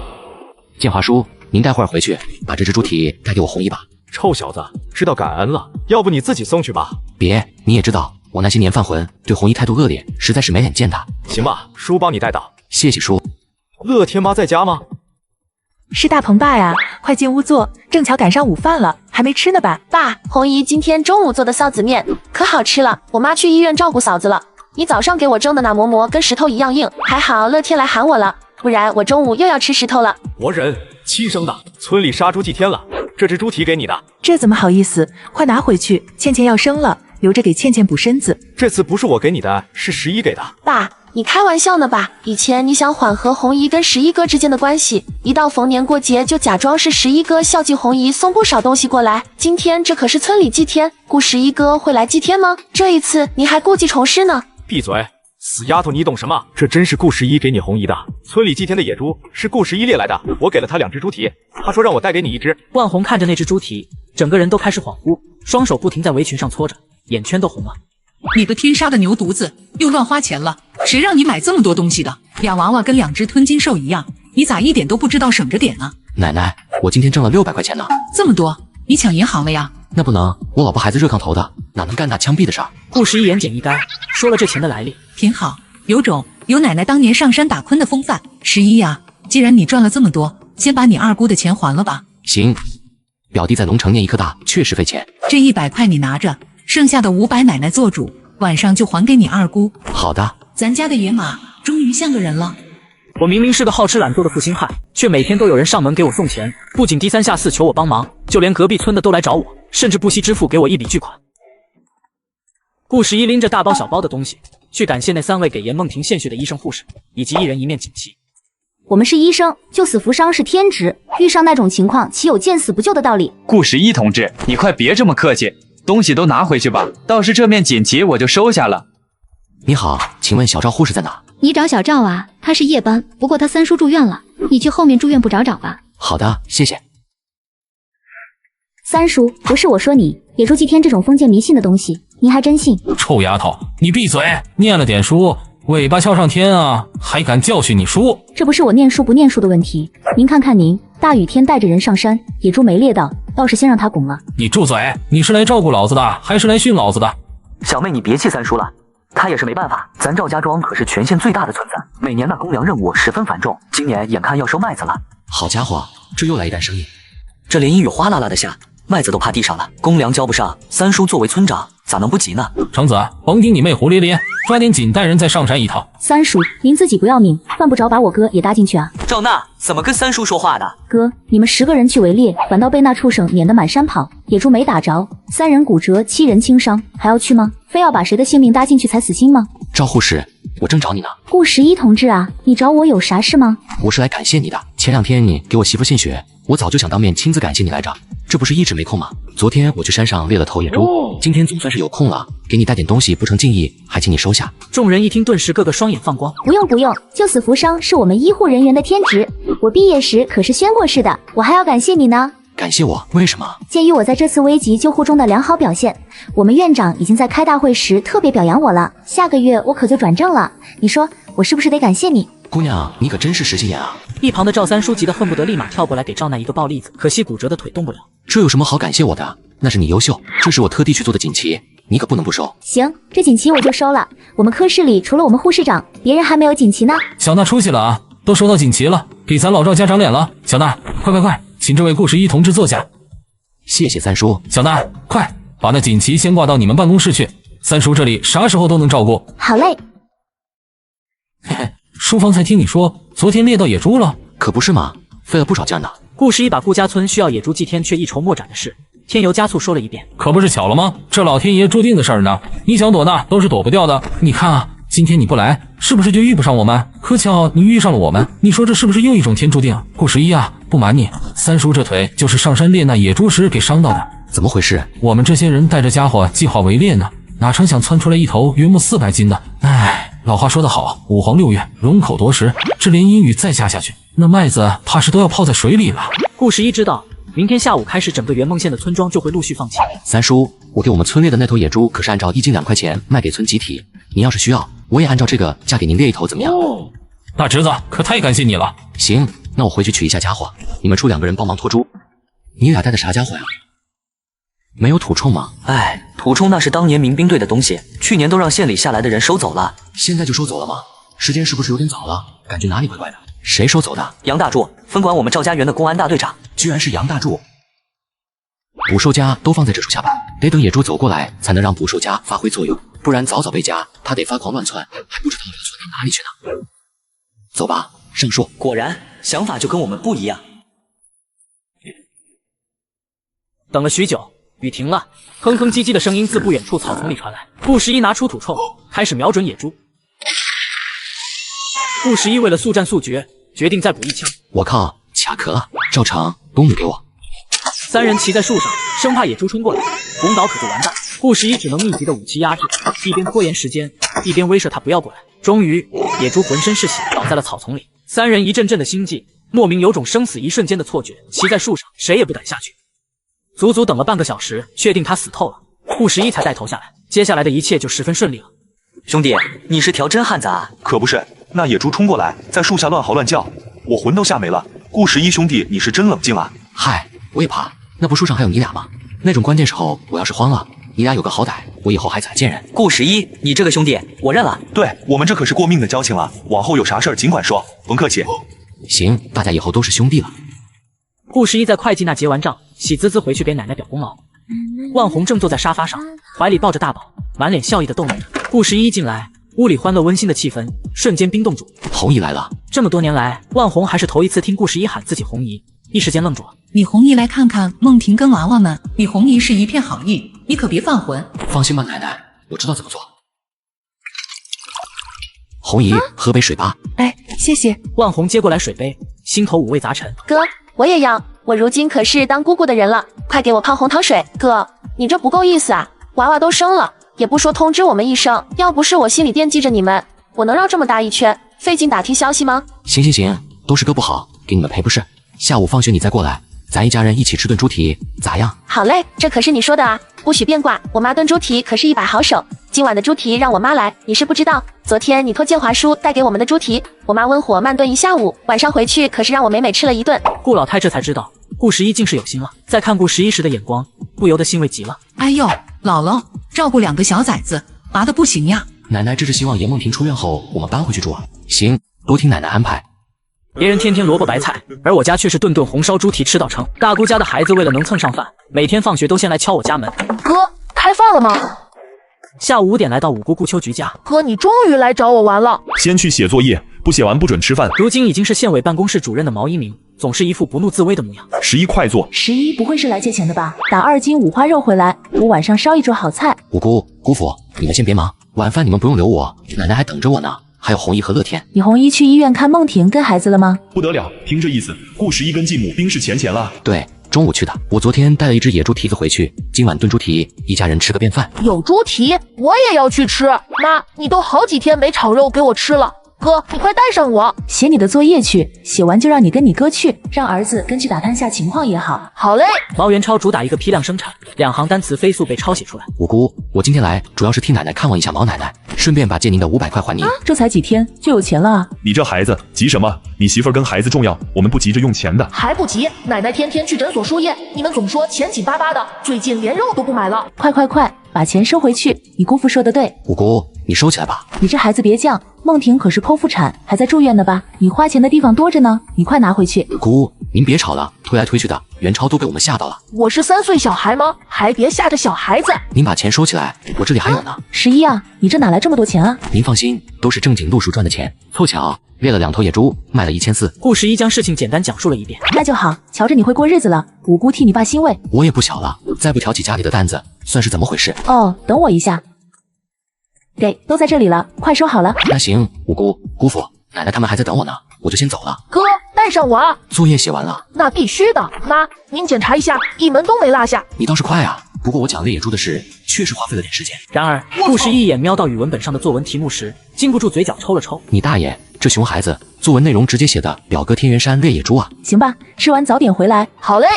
建华叔，您待会儿回去把这只猪体该给我红一把。臭小子，知道感恩了，要不你自己送去吧。别，你也知道我那些年犯浑，对红衣态度恶劣，实在是没脸见他。行吧，叔帮你带到。谢谢叔。乐天妈在家吗？是大鹏爸呀，快进屋坐，正巧赶上午饭了，还没吃呢吧？爸，红姨今天中午做的臊子面可好吃了，我妈去医院照顾嫂子了。你早上给我蒸的那馍馍跟石头一样硬，还好乐天来喊我了，不然我中午又要吃石头了。我忍，亲生的，村里杀猪祭天了，这只猪蹄给你的。这怎么好意思？快拿回去，倩倩要生了，留着给倩倩补身子。这次不是我给你的，是11给的。爸，你开玩笑呢吧？以前你想缓和红姨跟11哥之间的关系，一到逢年过节就假装是11哥孝敬红姨，送不少东西过来。今天这可是村里祭天，顾11哥会来祭天吗？这一次你还故技重施呢？闭嘴！死丫头，你懂什么？这真是顾11给你红姨的。村里祭天的野猪是顾11猎来的，我给了他2只猪蹄，他说让我带给你1只。万红看着那只猪蹄，整个人都开始恍惚，双手不停在围裙上搓着，眼圈都红了。你个天杀的牛犊子，又乱花钱了！谁让你买这么多东西的？俩娃娃跟2只吞金兽一样，你咋一点都不知道省着点呢？奶奶，我今天挣了600块钱呢。这么多，你抢银行了呀？那不能，我老婆孩子热炕头的，哪能干打枪毙的事儿？顾11言简意赅，说了这钱的来历。挺好，有种，有奶奶当年上山打鲲的风范。11呀，既然你赚了这么多，先把你二姑的钱还了吧。行，表弟在龙城念医科大，确实费钱。这100块你拿着，剩下的500奶奶做主，晚上就还给你二姑。好的。咱家的野马终于像个人了。我明明是个好吃懒做的负心汉，却每天都有人上门给我送钱，不仅低三下四求我帮忙，就连隔壁村的都来找我，甚至不惜支付给我一笔巨款。顾11拎着大包小包的东西，去感谢那3位给严梦婷献血的医生护士，以及1人1面锦旗。我们是医生，救死扶伤是天职，遇上那种情况，岂有见死不救的道理？顾11同志，你快别这么客气，东西都拿回去吧，倒是这面锦旗我就收下了。你好，请问小赵护士在哪？你找小赵啊，他是夜班，不过他3叔住院了，你去后面住院部找找吧。好的，谢谢。3叔，不是我说你，野猪祭天这种封建迷信的东西，您还真信？臭丫头，你闭嘴！念了点书，尾巴翘上天啊，还敢教训你叔？这不是我念书不念书的问题，您看看您，大雨天带着人上山，野猪没猎到，倒是先让他拱了。你住嘴！你是来照顾老子的，还是来训老子的？小妹，你别气3叔了，他也是没办法，咱赵家庄可是全县最大的村子，每年的公粮任务十分繁重，今年眼看要收麦子了。好家伙，这又来一单生意。这连阴雨哗啦啦的下，麦子都趴地上了，公粮交不上，3叔作为村长咋能不急呢？橙子，甭听你妹胡咧咧，抓紧紧带人再上山一趟。3叔，您自己不要命，犯不着把我哥也搭进去啊。赵娜怎么跟3叔说话的？哥，你们10个人去围猎，反倒被那畜生撵得满山跑，野猪没打着，3人骨折，7人轻伤，还要去吗？非要把谁的性命搭进去才死心吗？赵护士，我正找你呢。顾11同志啊，你找我有啥事吗？我是来感谢你的，前2天你给我媳妇献血，我早就想当面亲自感谢你来着，这不是一直没空吗？昨天我去山上猎了头野猪，今天总算是有空了，给你带点东西不成敬意，还请你收下。众人一听，顿时个个双眼放光。不用不用，救死扶伤是我们医护人员的天职，我毕业时可是宣过誓的，我还要感谢你呢。感谢我？为什么？鉴于我在这次危急救护中的良好表现，我们院长已经在开大会时特别表扬我了，下个月我可就转正了，你说我是不是得感谢你？姑娘，你可真是实心眼啊！一旁的赵3叔急得恨不得立马跳过来给赵娜一个暴栗子，可惜骨折的腿动不了。这有什么好感谢我的？那是你优秀，这是我特地去做的锦旗，你可不能不收。行，这锦旗我就收了。我们科室里除了我们护士长，别人还没有锦旗呢。小娜出息了啊，都收到锦旗了，给咱老赵家长脸了。小娜，快，请这位顾11同志坐下。谢谢3叔。小娜，快把那锦旗先挂到你们办公室去，3叔这里啥时候都能照顾。好嘞。嘿嘿，书房才听你说昨天猎到野猪了，可不是嘛，费了不少劲呢。顾11把顾家村需要野猪祭天却一筹莫展的事添油加醋说了一遍。可不是巧了吗？这老天爷注定的事儿呢，你想躲呢都是躲不掉的。你看啊，今天你不来，是不是就遇不上我们？可巧你遇上了我们，你说这是不是又一种天注定？顾11啊，不瞒你，3叔这腿就是上山猎那野猪时给伤到的。怎么回事？我们这些人带着家伙计划围猎呢，哪成想窜出来一头约莫400斤的。唉，老话说得好，5黄6月，容口夺食。这连阴雨再下去，那麦子怕是都要泡在水里了。顾11知道，明天下午开始，整个圆梦县的村庄就会陆续放弃。3叔，我给我们村猎的那头野猪可是按照1斤2块钱卖给村集体，您要是需要，我也按照这个价给您猎一头，怎么样？大侄子可太感谢你了。行，那我回去取一下家伙，你们出2个人帮忙拖猪。你俩带的啥家伙呀？没有土铳吗？哎，土铳那是当年民兵队的东西，去年都让县里下来的人收走了。现在就收走了吗？时间是不是有点早了？感觉哪里怪怪的。谁收走的？杨大柱，分管我们赵家园的公安大队长。居然是杨大柱。捕兽夹都放在这处下吧，得等野猪走过来才能让捕兽夹发挥作用，不然早早被夹，他得发狂乱窜，还不知道要窜到哪里去呢。走吧，上树。果然，想法就跟我们不一样。等了许久，雨停了，哼哼唧唧的声音自不远处草丛里传来。顾十一拿出土铳，开始瞄准野猪。顾十一为了速战速决，决定再补一枪。我靠，卡壳了！赵成，弓弩给我。三人骑在树上，生怕野猪冲过来，拱倒可就完蛋。顾十一只能密集的武器压制，一边拖延时间，一边威慑他不要过来。终于，野猪浑身是血，倒在了草丛里。三人一阵阵的心悸，莫名有种生死一瞬间的错觉。骑在树上，谁也不敢下去。足足等了半个小时，确定他死透了，顾十一才带头下来。接下来的一切就十分顺利了。兄弟，你是条真汉子啊！可不是，那野猪冲过来，在树下乱嚎乱叫，我魂都吓没了。顾十一兄弟，你是真冷静啊！嗨，我也怕，那不树上还有你俩吗？那种关键时候，我要是慌了，你俩有个好歹，我以后还咋见人？顾十一，你这个兄弟，我认了。对，我们这可是过命的交情了，往后有啥事儿尽管说，甭客气。行，大家以后都是兄弟了。顾十一在会计那结完账，喜滋滋回去给奶奶表功劳。万红正坐在沙发上，怀里抱着大宝，满脸笑意的逗弄着。顾十一进来，屋里欢乐温馨的气氛瞬间冰冻住。红姨来了。这么多年来，万红还是头一次听顾十一喊自己红姨，一时间愣住了。你红姨来看看梦婷跟娃娃呢，你红姨是一片好意，你可别犯浑。放心吧，奶奶，我知道怎么做。红姨，喝杯水吧。哎，谢谢。万红接过来水杯，心头五味杂陈。哥，我也要，我如今可是当姑姑的人了，快给我泡红糖水。哥，你这不够意思啊，娃娃都生了，也不说通知我们一声，要不是我心里惦记着你们，我能绕这么大一圈，费劲打听消息吗？行，都是哥不好，给你们赔不是。下午放学你再过来，咱一家人一起吃顿猪蹄，咋样？好嘞，这可是你说的啊，不许变卦。我妈炖猪蹄可是100好手，今晚的猪蹄让我妈来，你是不知道。昨天你托建华叔带给我们的猪蹄，我妈温火慢炖一下午，晚上回去可是让我美美吃了一顿。顾老太这才知道，顾十一竟是有心了。再看顾十一时的眼光，不由得欣慰极了。哎呦，姥姥照顾2个小崽子，拔得不行呀。奶奶这是希望严梦婷出院后我们搬回去住啊。行，都听奶奶安排。别人天天萝卜白菜，而我家却是顿顿红烧猪蹄吃到撑。大姑家的孩子为了能蹭上饭，每天放学都先来敲我家门。哥，开饭了吗？下午5点来到五姑顾秋菊家。哥，你终于来找我玩了。先去写作业，不写完不准吃饭。如今已经是县委办公室主任的毛一鸣，总是一副不怒自威的模样。11快做。11不会是来借钱的吧？打2斤五花肉回来，我晚上烧一桌好菜。五姑、姑父，你们先别忙，晚饭你们不用留我，奶奶还等着我呢。还有红姨和乐天。你红姨去医院看梦婷跟孩子了吗？不得了，听这意思，顾十一跟继母冰释前嫌了。对，中午去的。我昨天带了一只野猪蹄子回去，今晚炖猪蹄，一家人吃个便饭。有猪蹄，我也要去吃。妈，你都好几天没炒肉给我吃了。哥，你快带上我。写你的作业去，写完就让你跟你哥去，让儿子跟去打探下情况也好。好嘞。毛元超主打一个批量生产，2行单词飞速被抄写出来。五姑，我今天来主要是替奶奶看望一下毛奶奶，顺便把借您的500块还您。这才几天就有钱了啊！你这孩子急什么？你媳妇儿跟孩子重要，我们不急着用钱的。还不急，奶奶天天去诊所输液，你们总说钱紧巴巴的，最近连肉都不买了。快，把钱收回去。你姑父说的对。五姑，你收起来吧。你这孩子别犟，梦婷可是剖腹产，还在住院呢吧？你花钱的地方多着呢，你快拿回去。姑，您别吵了，推来推去的，元超都被我们吓到了。我是3岁小孩吗？还别吓着小孩子。您把钱收起来，我这里还有呢。11啊，你这哪来这么多钱啊？您放心，都是正经路数赚的钱，凑巧猎了2头野猪，卖了1400。顾十一将事情简单讲述了一遍。那就好，瞧着你会过日子了，五姑替你爸欣慰。我也不小了，再不挑起家里的担子，算是怎么回事？哦，等我一下。给，都在这里了，快收好了。那行，五姑、姑父、奶奶他们还在等我呢，我就先走了。哥，带上我啊！作业写完了。那必须的。妈，您检查一下，一门都没落下。你倒是快啊！不过我讲猎野猪的事，确实花费了点时间。然而，顾十一一眼瞄到语文本上的作文题目时，禁不住嘴角抽了抽。你大爷，这熊孩子，作文内容直接写的表哥天元山猎野猪啊！行吧，吃完早点回来。好嘞。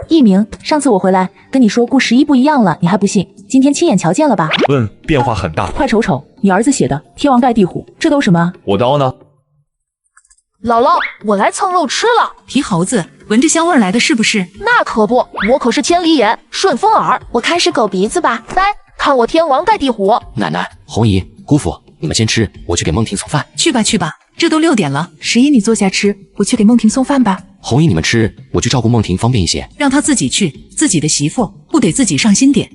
一鸣，上次我回来跟你说顾十一不一样了，你还不信？今天亲眼瞧见了吧？变化很大。快瞅瞅，你儿子写的天王盖地虎，这都什么？我刀呢？姥姥，我来蹭肉吃了。皮猴子，闻着香味来的是不是？那可不，我可是千里眼、顺风耳。我看是狗鼻子吧？来，看我天王盖地虎。奶奶、红姨、姑父，你们先吃，我去给梦婷送饭。去吧，这都6点了。11，你坐下吃，我去给梦婷送饭吧。红姨，你们吃，我去照顾梦婷方便一些。让她自己去，自己的媳妇不得自己上心点。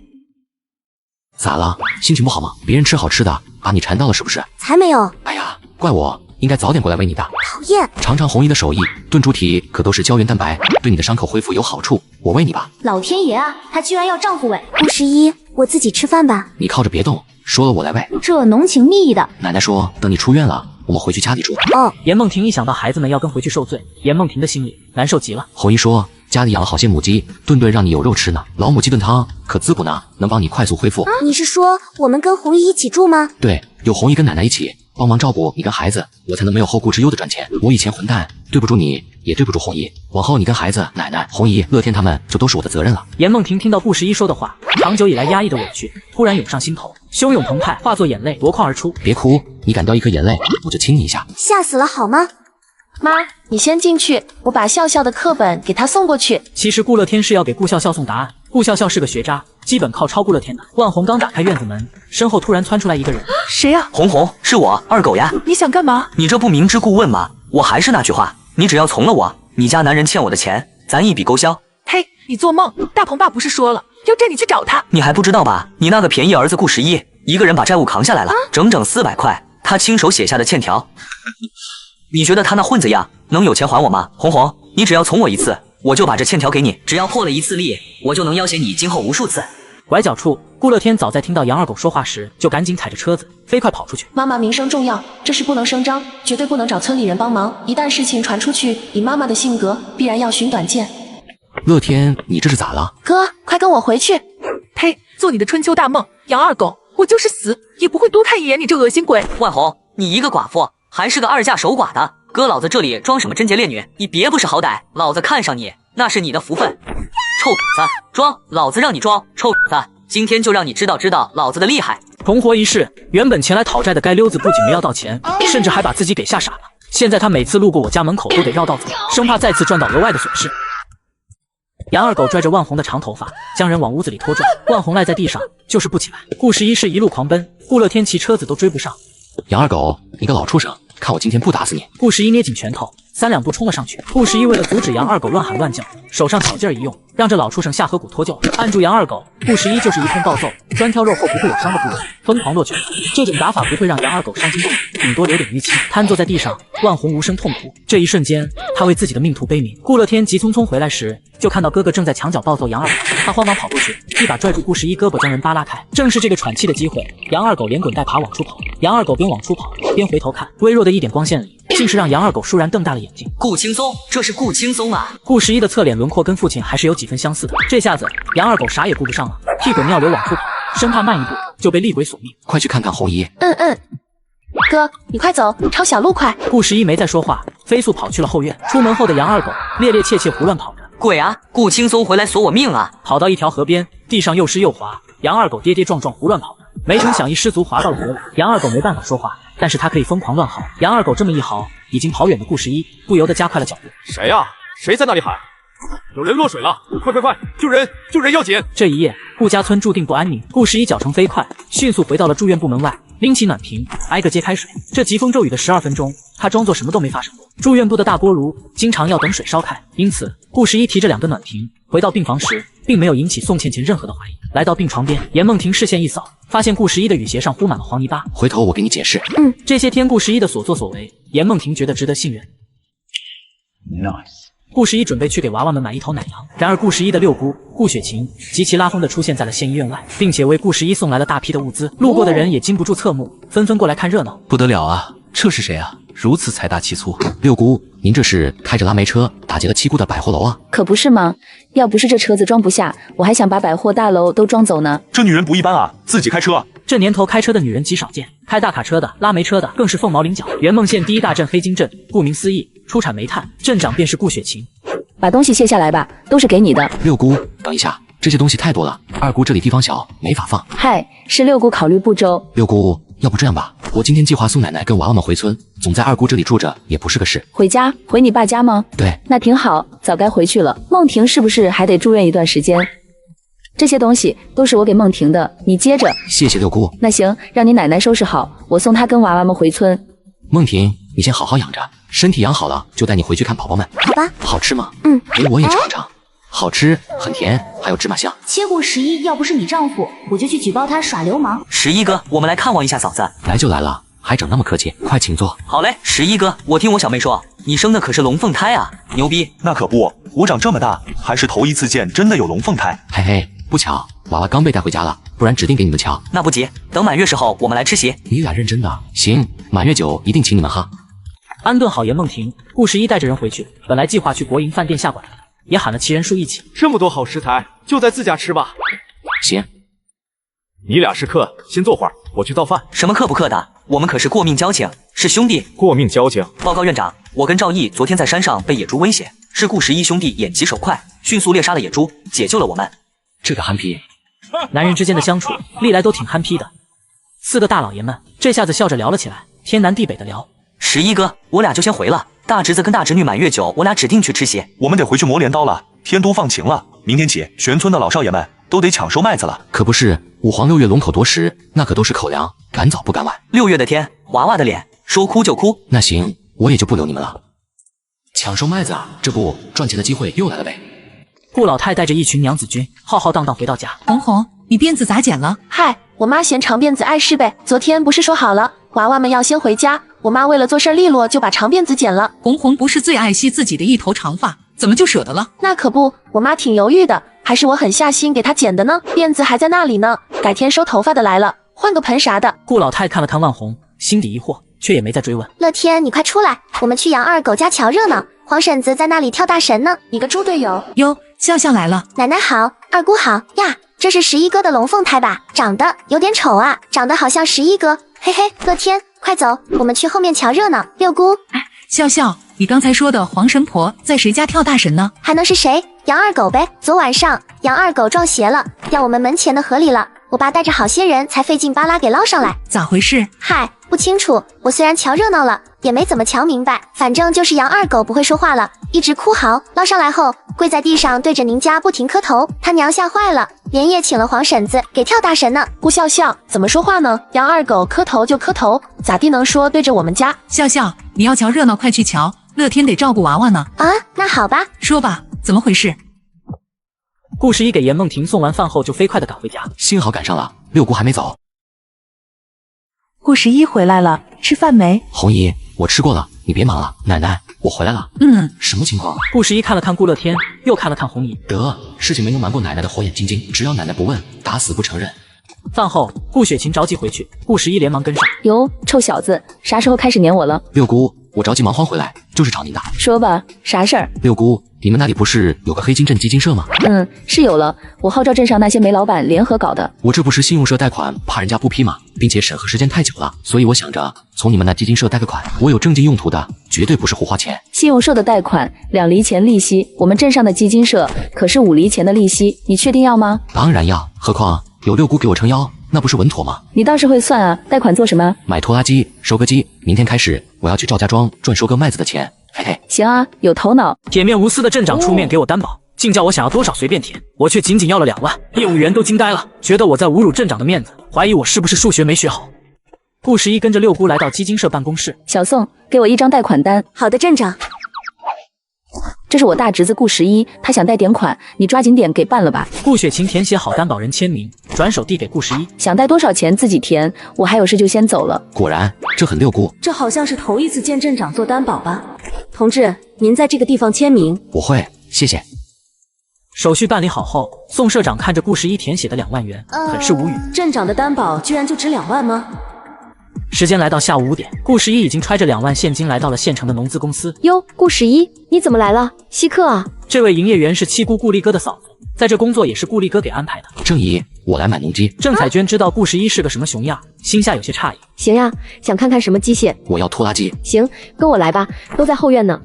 咋了？心情不好吗？别人吃好吃的，把你馋到了是不是？才没有。哎呀，怪我，应该早点过来喂你的。讨厌！尝尝红姨的手艺，炖猪蹄可都是胶原蛋白，对你的伤口恢复有好处。我喂你吧。老天爷啊，她居然要丈夫喂！顾十一，我自己吃饭吧。你靠着别动，说了我来喂。这浓情蜜意的。奶奶说等你出院了，我们回去家里住。哦。严梦婷一想到孩子们要跟回去受罪，严梦婷的心里难受极了。红姨说家里养了好些母鸡，顿顿让你有肉吃呢。老母鸡炖汤可滋补呢，能帮你快速恢复。你是说我们跟红姨一起住吗？对，有红姨跟奶奶一起帮忙照顾你跟孩子，我才能没有后顾之忧的赚钱。我以前混蛋，对不住你，也对不住红姨。往后你跟孩子、奶奶、红姨、乐天他们就都是我的责任了。严梦婷听到顾十一说的话，长久以来压抑的委屈突然涌上心头，汹涌澎湃，化作眼泪夺眶而出。别哭，你敢掉一颗眼泪，我就亲你一下。吓死了好吗？妈，你先进去，我把笑笑的课本给他送过去。其实顾乐天是要给顾笑笑送答案。顾笑笑是个学渣，基本靠抄顾乐天的。万红刚打开院子门，身后突然窜出来一个人。谁呀？红红，是我，二狗呀。你想干嘛？你这不明知故问吗？我还是那句话，你只要从了我，你家男人欠我的钱，咱一笔勾销。嘿，你做梦！大鹏爸不是说了，要带你去找他。你还不知道吧？你那个便宜儿子顾十一，一个人把债务扛下来了，整整400块，他亲手写下的欠条。你觉得他那混子样能有钱还我吗？红红，你只要从我一次，我就把这欠条给你。只要破了一次例，我就能要挟你今后无数次。拐角处，顾乐天早在听到杨二狗说话时，就赶紧踩着车子飞快跑出去。妈妈名声重要，这事不能声张，绝对不能找村里人帮忙。一旦事情传出去，以妈妈的性格，必然要寻短见。乐天，你这是咋了？哥，快跟我回去。呸！做你的春秋大梦，杨二狗，我就是死也不会多看一眼你这恶心鬼。万红，你一个寡妇，还是个2嫁守寡的，搁老子这里装什么贞洁烈女？你别不识好歹，老子看上你那是你的福分。臭婊子，装，老子让你装，臭婊子，今天就让你知道知道老子的厉害。重活一世，原本前来讨债的该溜子不仅没要到钱，甚至还把自己给吓傻了。现在他每次路过我家门口都得绕道走，生怕再次赚到额外的损失。杨二狗拽着万红的长头发，将人往屋子里拖拽。万红赖在地上，就是不起来。顾十一是一路狂奔，顾乐天骑车子都追不上。杨二狗，你个老畜生，看我今天不打死你！顾十一捏紧拳头，3两步冲了上去。顾十一为了阻止杨二狗乱喊乱叫，手上巧劲儿一用，让这老畜生下颌骨脱臼，按住杨二狗。顾十一就是一通暴揍，专挑肉后不会有伤的部位，疯狂落拳。这种打法不会让杨二狗伤筋动骨，顶多留点淤青。瘫坐在地上，万红无声痛哭。这一瞬间，他为自己的命途悲鸣。顾乐天急匆匆回来时，就看到哥哥正在墙角暴揍杨二狗，他慌忙跑过去，一把拽住顾十一胳膊，将人扒拉开。正是这个喘气的机会，杨二狗连滚带爬往出跑。杨二狗边往出跑边回头看，微弱的一点光线里，竟是让杨二狗倏然瞪大了眼睛。顾青松，这是顾青松啊！顾十一的侧脸轮廓跟父亲还是有几分相似的。这下子杨二狗啥也顾不上了，屁滚尿流往出跑，生怕慢一步就被厉鬼索命。快去看看红姨。哥，你快走，抄小路快。顾十一没再说话，飞速跑去了后院。出门后的杨二狗趔趔趄趄胡乱跑着。鬼啊！顾青松回来索我命啊！跑到一条河边，地上又湿又滑，杨二狗跌跌撞撞胡乱跑着，没成想一失足滑到了河里。杨二狗没办法说话，但是他可以疯狂乱嚎。杨二狗这么一嚎，已经跑远的顾十一不由得加快了脚步。谁呀？谁在那里喊？有人落水了！快快快，救人！救人要紧！这一夜，顾家村注定不安宁。顾十一脚程飞快，迅速回到了住院部门外，拎起暖瓶，挨个接开水。这疾风骤雨的12分钟，他装作什么都没发生过。住院部的大锅炉经常要等水烧开，因此顾十一提着2个暖瓶回到病房时，并没有引起宋倩倩任何的怀疑。来到病床边，严梦婷视线一扫，发现顾十一的雨鞋上糊满了黄泥巴。回头我给你解释。这些天顾十一的所作所为，严梦婷觉得值得信任。顾十一准备去给娃娃们买一头奶羊，然而顾十一的六姑顾雪琴极其拉风的出现在了县医院外，并且为顾十一送来了大批的物资。路过的人也禁不住侧目，纷纷过来看热闹。不得了啊，这是谁啊？如此财大气粗。六姑，您这是开着拉煤车打劫了7姑的百货楼啊？可不是吗？要不是这车子装不下，我还想把百货大楼都装走呢。这女人不一般啊，自己开车。这年头开车的女人极少见，开大卡车的、拉煤车的更是凤毛麟角。圆梦县第一大镇黑金镇，顾名思义，出产煤炭，镇长便是顾雪琴。把东西卸下来吧，都是给你的。六姑，等一下，这些东西太多了，二姑这里地方小，没法放。嗨，是六姑考虑不周。六姑，要不这样吧，我今天计划送奶奶跟娃娃们回村，总在二姑这里住着也不是个事。回家？回你爸家吗？对，那挺好，早该回去了。梦婷是不是还得住院一段时间？这些东西都是我给梦婷的，你接着。谢谢六姑。那行，让你奶奶收拾好，我送她跟娃娃们回村。梦婷，你先好好养着，身体养好了就带你回去看宝宝们。好吧。好吃吗？给我也尝尝。好吃，很甜，还有芝麻香。切顾十一，要不是你丈夫，我就去举报他耍流氓。11哥，我们来看望一下嫂子。来就来了，还还整那么客气，快请坐。好嘞，11哥，我听我小妹说，你生的可是龙凤胎啊，牛逼！那可不，我长这么大还是头一次见真的有龙凤胎。嘿嘿，不巧，娃娃刚被带回家了，不然指定给你们瞧。那不急，等满月时候我们来吃席。你俩认真的？行，满月酒一定请你们哈。安顿好严梦婷，顾十一带着人回去，本来计划去国营饭店下馆子的，也喊了其人数一起。这么多好食材，就在自家吃吧。行，你俩是客，先坐会儿，我去造饭。什么客不客的，我们可是过命交情，是兄弟。过命交情。报告院长，我跟赵毅昨天在山上被野猪威胁，是顾11兄弟眼疾手快，迅速猎杀了野猪，解救了我们。这个憨批，男人之间的相处历来都挺憨批的。四个大老爷们这下子笑着聊了起来，天南地北的聊。11哥，我俩就先回了。大侄子跟大侄女满月酒，我俩指定去吃席。我们得回去磨镰刀了，天都放晴了，明天起全村的老少爷们都得抢收麦子了。可不是，5黄6月龙口多食，那可都是口粮，赶早不赶晚。6月的天，娃娃的脸，说哭就哭。那行，我也就不留你们了。抢收麦子啊，这不赚钱的机会又来了呗。顾老太带着一群娘子军浩浩荡荡回到家。红红，你辫子咋剪了？嗨，我妈嫌长辫子碍事呗。昨天不是说好了，娃娃们要先回家，我妈为了做事利落，就把长辫子剪了。红红不是最爱惜自己的一头长发，怎么就舍得了？那可不，我妈挺犹豫的，还是我狠下心给她剪的呢。辫子还在那里呢，改天收头发的来了，换个盆啥的。顾老太看了看万红，心底疑惑，却也没再追问。乐天，你快出来，我们去杨二狗家瞧热闹。黄婶子在那里跳大神呢。你个猪队友！哟，笑笑来了。奶奶好，二姑好呀。这是11哥的龙凤胎吧？长得有点丑啊，长得好像11哥。嘿嘿，乐天，快走，我们去后面瞧热闹。六姑，笑笑，你刚才说的黄神婆在谁家跳大神呢？还能是谁？杨二狗呗。昨晚上杨二狗撞邪了，掉我们门前的河里了。我爸带着好些人才费劲巴拉给捞上来。咋回事？嗨，不清楚。我虽然瞧热闹了，也没怎么瞧明白。反正就是杨二狗不会说话了，一直哭嚎。捞上来后，跪在地上对着您家不停磕头。他娘吓坏了，连夜请了黄婶子给跳大神呢。顾笑笑怎么说话呢？杨二狗磕头就磕头，咋地能说对着我们家？笑笑，你要瞧热闹，快去瞧。乐天得照顾娃娃呢。啊，那好吧。说吧，怎么回事？顾十一给严梦婷送完饭后，就飞快地赶回家。幸好赶上了，六姑还没走。顾十一回来了，吃饭没？红姨，我吃过了，你别忙了。奶奶，我回来了。什么情况？顾十一看了看顾乐天，又看了看红姨。得，事情没能瞒过奶奶的火眼金睛，只要奶奶不问，打死不承认。饭后，顾雪琴着急回去，顾十一连忙跟上。哟，臭小子，啥时候开始黏我了？六姑，我着急忙慌回来，就是找您的。说吧，啥事儿？六姑，你们那里不是有个黑金镇基金社吗？是有了，我号召镇上那些煤老板联合搞的。我这不是信用社贷款，怕人家不批嘛，并且审核时间太久了，所以我想着从你们那基金社贷个款，我有正经用途的，绝对不是胡花钱。信用社的贷款2厘钱利息，我们镇上的基金社可是5厘钱的利息，你确定要吗？当然要，何况有六姑给我撑腰，那不是稳妥吗？你倒是会算啊，贷款做什么？买拖拉机、收割机，明天开始我要去赵家庄赚收割麦子的钱。嘿嘿，行啊，有头脑。铁面无私的镇长出面给我担保，竟叫我想要多少随便填，我却仅仅要了2万，业务员都惊呆了，觉得我在侮辱镇长的面子，怀疑我是不是数学没学好。顾十一跟着六姑来到基金社办公室，小宋，给我1张贷款单。好的，镇长。这是我大侄子顾11，他想贷点款，你抓紧点给办了吧。顾雪琴填写好担保人签名，转手递给顾十一。想贷多少钱自己填，我还有事就先走了。果然，这很六姑。这好像是头一次见镇长做担保吧？同志，您在这个地方签名。我会，谢谢。手续办理好后，宋社长看着顾十一填写的2万元，很是无语。镇长的担保居然就值2万吗？时间来到下午5点，顾十一已经揣着2万现金来到了县城的农资公司。哟，顾十一，你怎么来了？稀客啊！这位营业员是七姑顾力哥的嫂子，在这工作也是顾力哥给安排的。郑姨，我来买农机。郑彩娟知道顾十一是个什么熊样，心下有些诧异。行呀，想看看什么机械？我要拖拉机。行，跟我来吧，都在后院呢。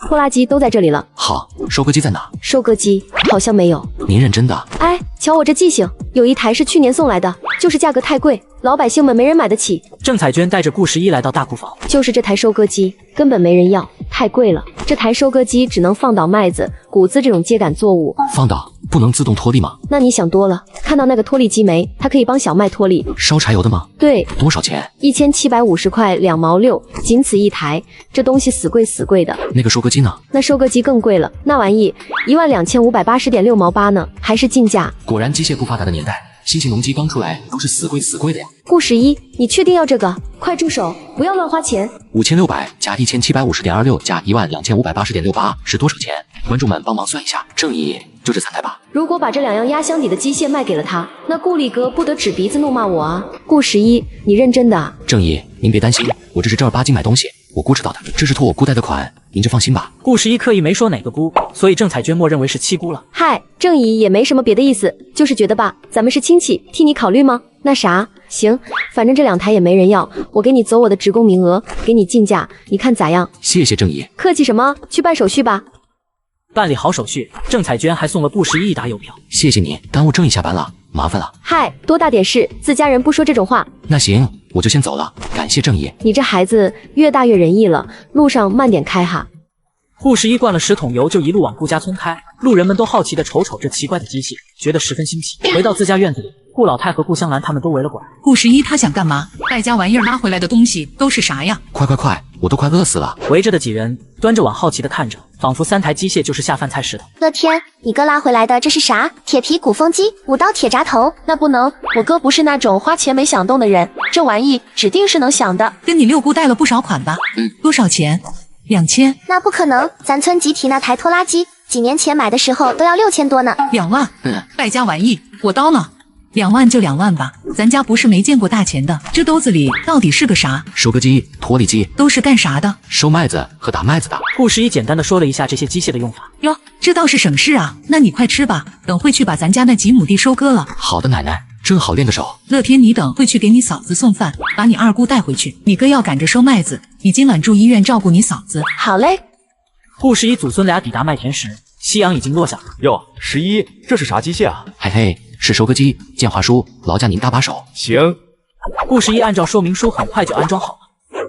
拖拉机都在这里了。好，收割机在哪？收割机好像没有。您认真的？哎，瞧我这记性，有一台是去年送来的，就是价格太贵，老百姓们没人买得起。郑彩娟带着顾十一来到大库房，就是这台收割机根本没人要，太贵了。这台收割机只能放倒麦子、谷子这种秸秆作物。放倒不能自动脱粒吗？那你想多了，看到那个脱粒机没？它可以帮小麦脱粒。烧柴油的吗？对。多少钱？1750块2毛6，仅此一台。这东西死贵死贵的。那个收割机呢？那收割机更贵了，那玩意12580.6毛8呢，还是进价。果然机械不发达的年代，新型农机刚出来，都是死贵的呀。顾11，你确定要这个？快住手，不要乱花钱。5600加1750.26加12580.68是多少钱？观众们帮忙算一下。正义就这3台吧。如果把这2样压箱底的机械卖给了他，那顾力哥不得指鼻子怒骂我啊！顾11，你认真的啊？正义，您别担心，我这是正儿八经买东西，我姑知道的，这是托我姑贷的款，您就放心吧。顾11刻意没说哪个姑，所以郑彩娟默认为是七姑了。嗨，正义也没什么别的意思，就是觉得吧，咱们是亲戚，替你考虑吗？那啥，行，反正这2台也没人要，我给你走我的职工名额，给你进价，你看咋样？谢谢正义。客气什么？去办手续吧。办理好手续，郑彩娟还送了顾11一沓邮票。谢谢你，耽误正义下班了，麻烦了。嗨，多大点事，自家人不说这种话。那行，我就先走了，感谢正义。你这孩子越大越仁义了，路上慢点开哈。顾11灌了10桶油就一路往顾家村开，路人们都好奇地瞅瞅这奇怪的机械，觉得十分新奇。回到自家院子里，顾老太和顾香兰他们都围了过来。顾11他想干嘛？败家玩意儿拉回来的东西都是啥呀？快，我都快饿死了。围着的几人端着碗好奇地看着，仿佛3台机械就是下饭菜似的。乐天，你哥拉回来的这是啥？铁皮鼓风机，5刀铁闸头？那不能，我哥不是那种花钱没想动的人，这玩意指定是能想的。跟你六姑带了不少款吧？多少钱？2000？那不可能，咱村集体那台拖拉机，几年前买的时候都要6000多呢。2万？败家玩意，我刀呢？2万就2万吧，咱家不是没见过大钱的。这兜子里到底是个啥？收割机、脱粒机，都是干啥的？收麦子和打麦子的。顾11简单的说了一下这些机械的用法。哟，这倒是省事啊。那你快吃吧，等会去把咱家那几亩地收割了。好的，奶奶，正好练个手。乐天，你等会去给你嫂子送饭，把你2姑带回去。你哥要赶着收麦子，你今晚住医院照顾你嫂子。好嘞。顾11祖孙俩抵达麦田时，夕阳已经落下了。哟，11，这是啥机械啊？嘿嘿，是收割机。建华叔，劳驾您搭把手。行。顾11按照说明书很快就安装好了，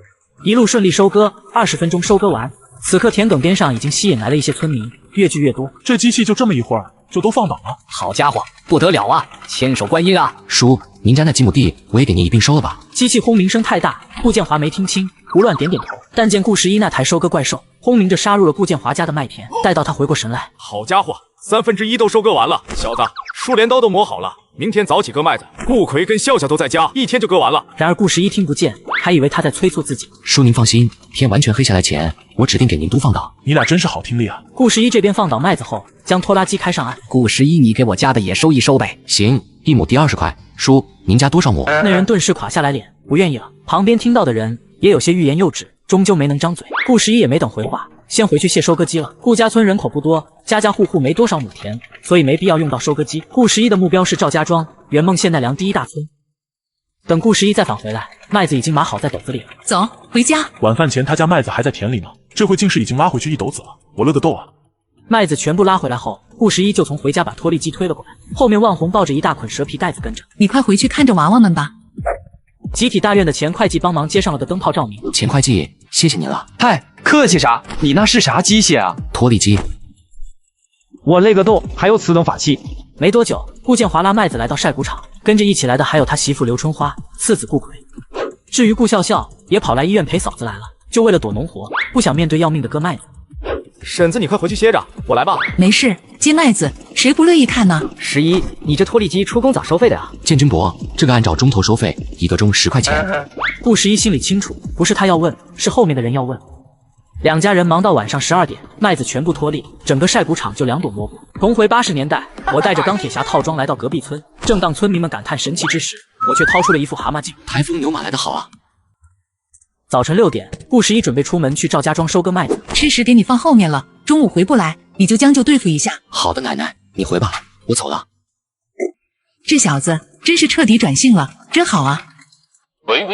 一路顺利收割，20分钟收割完。此刻田埂边上已经吸引来了一些村民，越聚越多。这机器就这么一会儿就都放倒了。好家伙，不得了啊！千手观音啊！叔，您家那几亩地我也给您一并收了吧。机器轰鸣声太大，顾建华没听清，胡乱点点头。但见顾11那台收割怪兽轰鸣着杀入了顾建华家的麦田，待到他回过神来，好家伙，1/3都收割完了，小子，树镰刀都磨好了，明天早起割麦子。顾奎跟笑笑都在家，1天就割完了。然而顾11听不见，还以为他在催促自己。叔您放心，天完全黑下来前，我指定给您都放倒。你俩真是好听力啊！顾11这边放倒麦子后，将拖拉机开上岸。顾11，你给我家的也收一收呗。行，1亩地20块。叔，您家多少亩？那人顿时垮下来脸，不愿意了。旁边听到的人也有些欲言又止，终究没能张嘴。顾11也没等回话，先回去卸收割机了。顾家村人口不多，家家户户没多少亩田，所以没必要用到收割机。顾11的目标是赵家庄，圆梦县奈良第1大村。等顾11再返回来，麦子已经码好在斗子里了。走，回家。晚饭前他家麦子还在田里呢，这回竟是已经拉回去1斗子了，我乐得逗啊！麦子全部拉回来后，顾11就从回家把拖力机推了过来，后面万红抱着一大捆蛇皮袋子跟着。你快回去看着娃娃们吧。集体大院的钱会计帮忙接上了个灯泡照明。钱会计，谢谢您了。嗨，客气啥？你那是啥机械啊？脱粒机。我勒个豆，还有此等法器！没多久，顾建华拉麦子来到晒谷场，跟着一起来的还有他媳妇刘春花、次子顾奎。至于顾笑笑，也跑来医院陪嫂子来了，就为了躲农活，不想面对要命的割麦子。婶子，你快回去歇着，我来吧。没事，接麦子谁不乐意看呢？11，你这脱粒机出工咋收费的呀？建军伯，这个按照钟头收费，1个钟10块钱。顾11心里清楚，不是他要问，是后面的人要问。两家人忙到晚上12点，麦子全部脱粒，整个晒谷场就2朵蘑菇。重回80年代，我带着钢铁侠套装来到隔壁村，正当村民们感叹神奇之时，我却掏出了一副蛤蟆镜。台风牛马来得好啊！早晨6点，顾11准备出门去赵家庄收割麦子。吃食给你放后面了，中午回不来，你就将就对付一下。好的，奶奶，你回吧，我走了。这小子真是彻底转性了，真好啊！喂，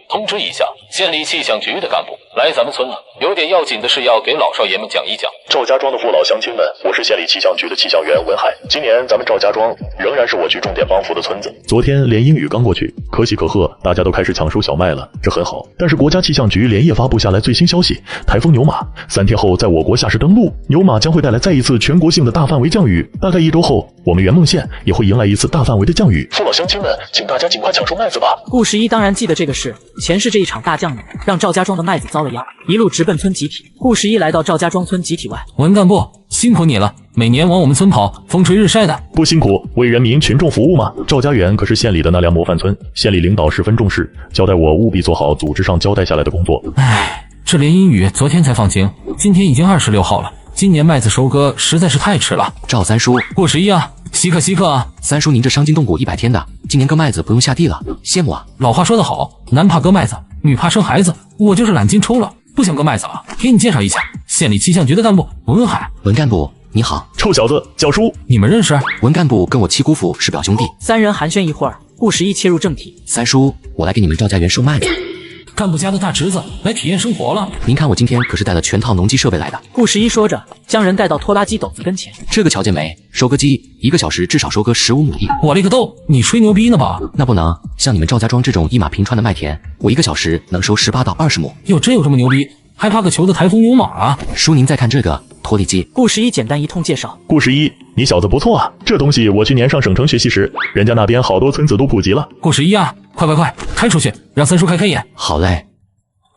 通知一下，县里气象局的干部来咱们村了，有点要紧的事要给老少爷们讲一讲。赵家庄的父老乡亲们，我是县里气象局的气象员文海。今年咱们赵家庄仍然是我局重点帮扶的村子。昨天连阴雨刚过去，可喜可贺，大家都开始抢收小麦了，这很好。但是国家气象局连夜发布下来最新消息，台风牛马3天后在我国下市登陆，牛马将会带来再一次全国性的大范围降雨。大概1周后，我们圆梦县也会迎来一次大范围的降雨。父老乡亲们，请大家尽快抢收麦子吧。顾11当然记得这个事，前世这一场大降雨让赵家庄的麦子遭了殃，一路直奔村集体。顾11来到赵家庄村集体外，文干部辛苦你了，每年往我们村跑，风吹日晒的。不辛苦，为人民群众服务嘛。赵家园可是县里的那辆模范村，县里领导十分重视，交代我务必做好组织上交代下来的工作。唉，这连阴雨昨天才放晴，今天已经26号了。今年麦子收割实在是太迟了。赵三叔，过11啊，稀客啊！三叔您这伤筋动骨100天的，今年割麦子不用下地了，羡慕啊！老话说得好，男怕割麦子，女怕生孩子。我就是懒筋抽了，不想割麦子了。给你介绍一下，县里气象局的干部文海。文干部你好。臭小子，叫叔。你们认识？文干部跟我七姑父是表兄弟。三人寒暄一会儿，顾十一切入正题。三叔，我来给你们赵家园收麦子。干部家的大侄子来体验生活了。您看我今天可是带了全套农机设备来的。顾十一说着，将人带到拖拉机斗子跟前。这个瞧见没？收割机1个小时至少收割15亩地。我勒个豆，你吹牛逼呢吧？那不能，像你们赵家庄这种一马平川的麦田，我1个小时能收18到20亩。哟，真有这么牛逼？还怕个球的台风牛马啊？叔，您再看这个拖地机。顾十一简单一通介绍。顾十一，你小子不错啊，这东西我去年上省城学习时，人家那边好多村子都普及了。顾十一啊，快，开出去，让三叔开眼。好嘞。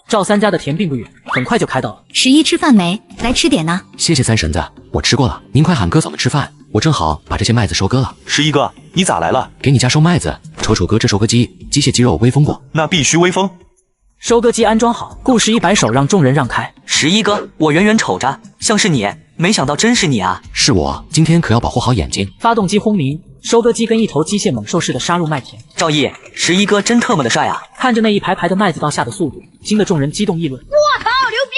赵三家的田并不远，很快就开到了。十一吃饭没？来吃点呢。谢谢三婶子，我吃过了。您快喊哥嫂们吃饭，我正好把这些麦子收割了。十一哥，你咋来了？给你家收麦子，瞅哥这收割机，机械肌肉微风过。那必须微风。收割机安装好，顾十一摆手让众人让开。十一哥，我远远瞅着像是你，没想到真是你啊！是我，今天可要保护好眼睛。发动机轰鸣，收割机跟一头机械猛兽似的杀入麦田。赵毅，十一哥真特么的帅啊！看着那一排排的麦子到下的速度，惊得众人激动议论。我操，牛逼！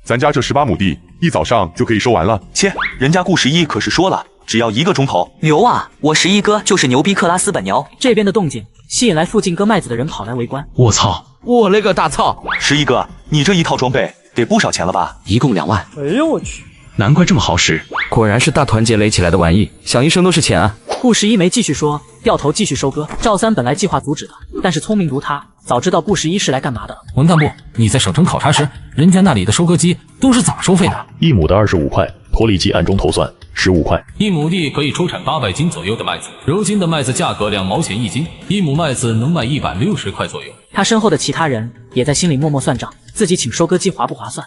咱家这18亩地，一早上就可以收完了。切，人家顾十一可是说了，只要1个钟头。牛啊！我十一哥就是牛逼克拉斯本牛。这边的动静吸引来附近割麦子的人跑来围观。我操！我勒个大操！十一哥，你这一套装备得不少钱了吧？一共2万。哎呦我去！难怪这么好使，果然是大团结垒起来的玩意，响一声都是钱啊！顾十一没继续说，掉头继续收割。赵三本来计划阻止的，但是聪明如他，早知道顾十一是来干嘛的。文干部，你在省城考察时，人家那里的收割机都是咋收费的？1亩的25块，拖力机暗中投算15块。1亩地可以出产800斤左右的麦子，如今的麦子价格2毛钱1斤，1亩麦子能卖160块左右。他身后的其他人也在心里默默算账，自己请收割机划不划算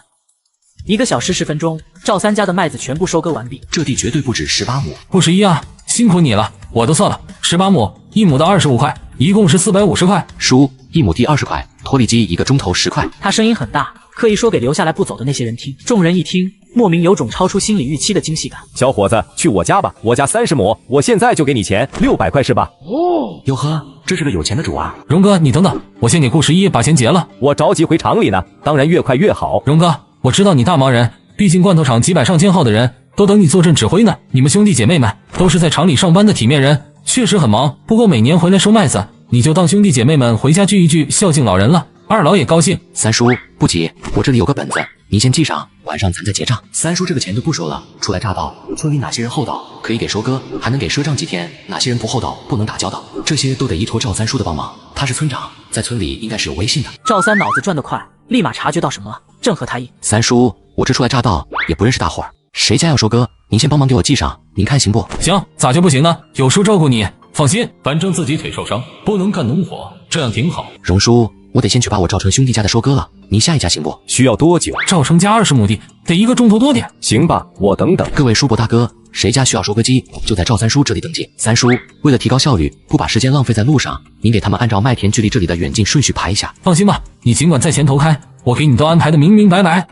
？1个小时10分钟，赵三家的麦子全部收割完毕。这地绝对不止18亩。顾十一啊，辛苦你了，我都算了，18亩，1亩的25块，一共是450块。叔，1亩地20块，拖力机1个钟头10块。他声音很大，刻意说给留下来不走的那些人听。众人一听，莫名有种超出心理预期的惊喜感。小伙子，去我家吧，我家30亩，我现在就给你钱，600块是吧？哦，哟呵，这是个有钱的主啊！荣哥，你等等，我先给顾十一把钱结了。我着急回厂里呢，当然越快越好。荣哥，我知道你大忙人，毕竟罐头厂几百上千号的人都等你坐镇指挥呢。你们兄弟姐妹们都是在厂里上班的体面人，确实很忙。不过每年回来收麦子，你就当兄弟姐妹们回家聚一聚，孝敬老人了。二老也高兴。三叔不急，我这里有个本子，您先记上，晚上咱再结账。三叔这个钱就不说了，初来乍到，村里哪些人厚道可以给收割，还能给赊账几天；哪些人不厚道不能打交道，这些都得依托赵三叔的帮忙。他是村长，在村里应该是有威信的。赵三脑子转得快，立马察觉到什么了，正合他意。三叔，我这初来乍到，也不认识大伙儿，谁家要收割，您先帮忙给我记上，您看行不？行，咋就不行呢？有叔照顾你，放心，反正自己腿受伤，不能干农活，这样挺好。荣叔，我得先去把我赵成兄弟家的收割了，您下一家行不？需要多久？赵成家20亩地，得1个钟头多点。行吧，我等等。各位叔伯大哥，谁家需要收割机，就在赵三叔这里登记。三叔，为了提高效率，不把时间浪费在路上，您给他们按照麦田距离这里的远近顺序排一下。放心吧，你尽管在前头开，我给你都安排的明明白白。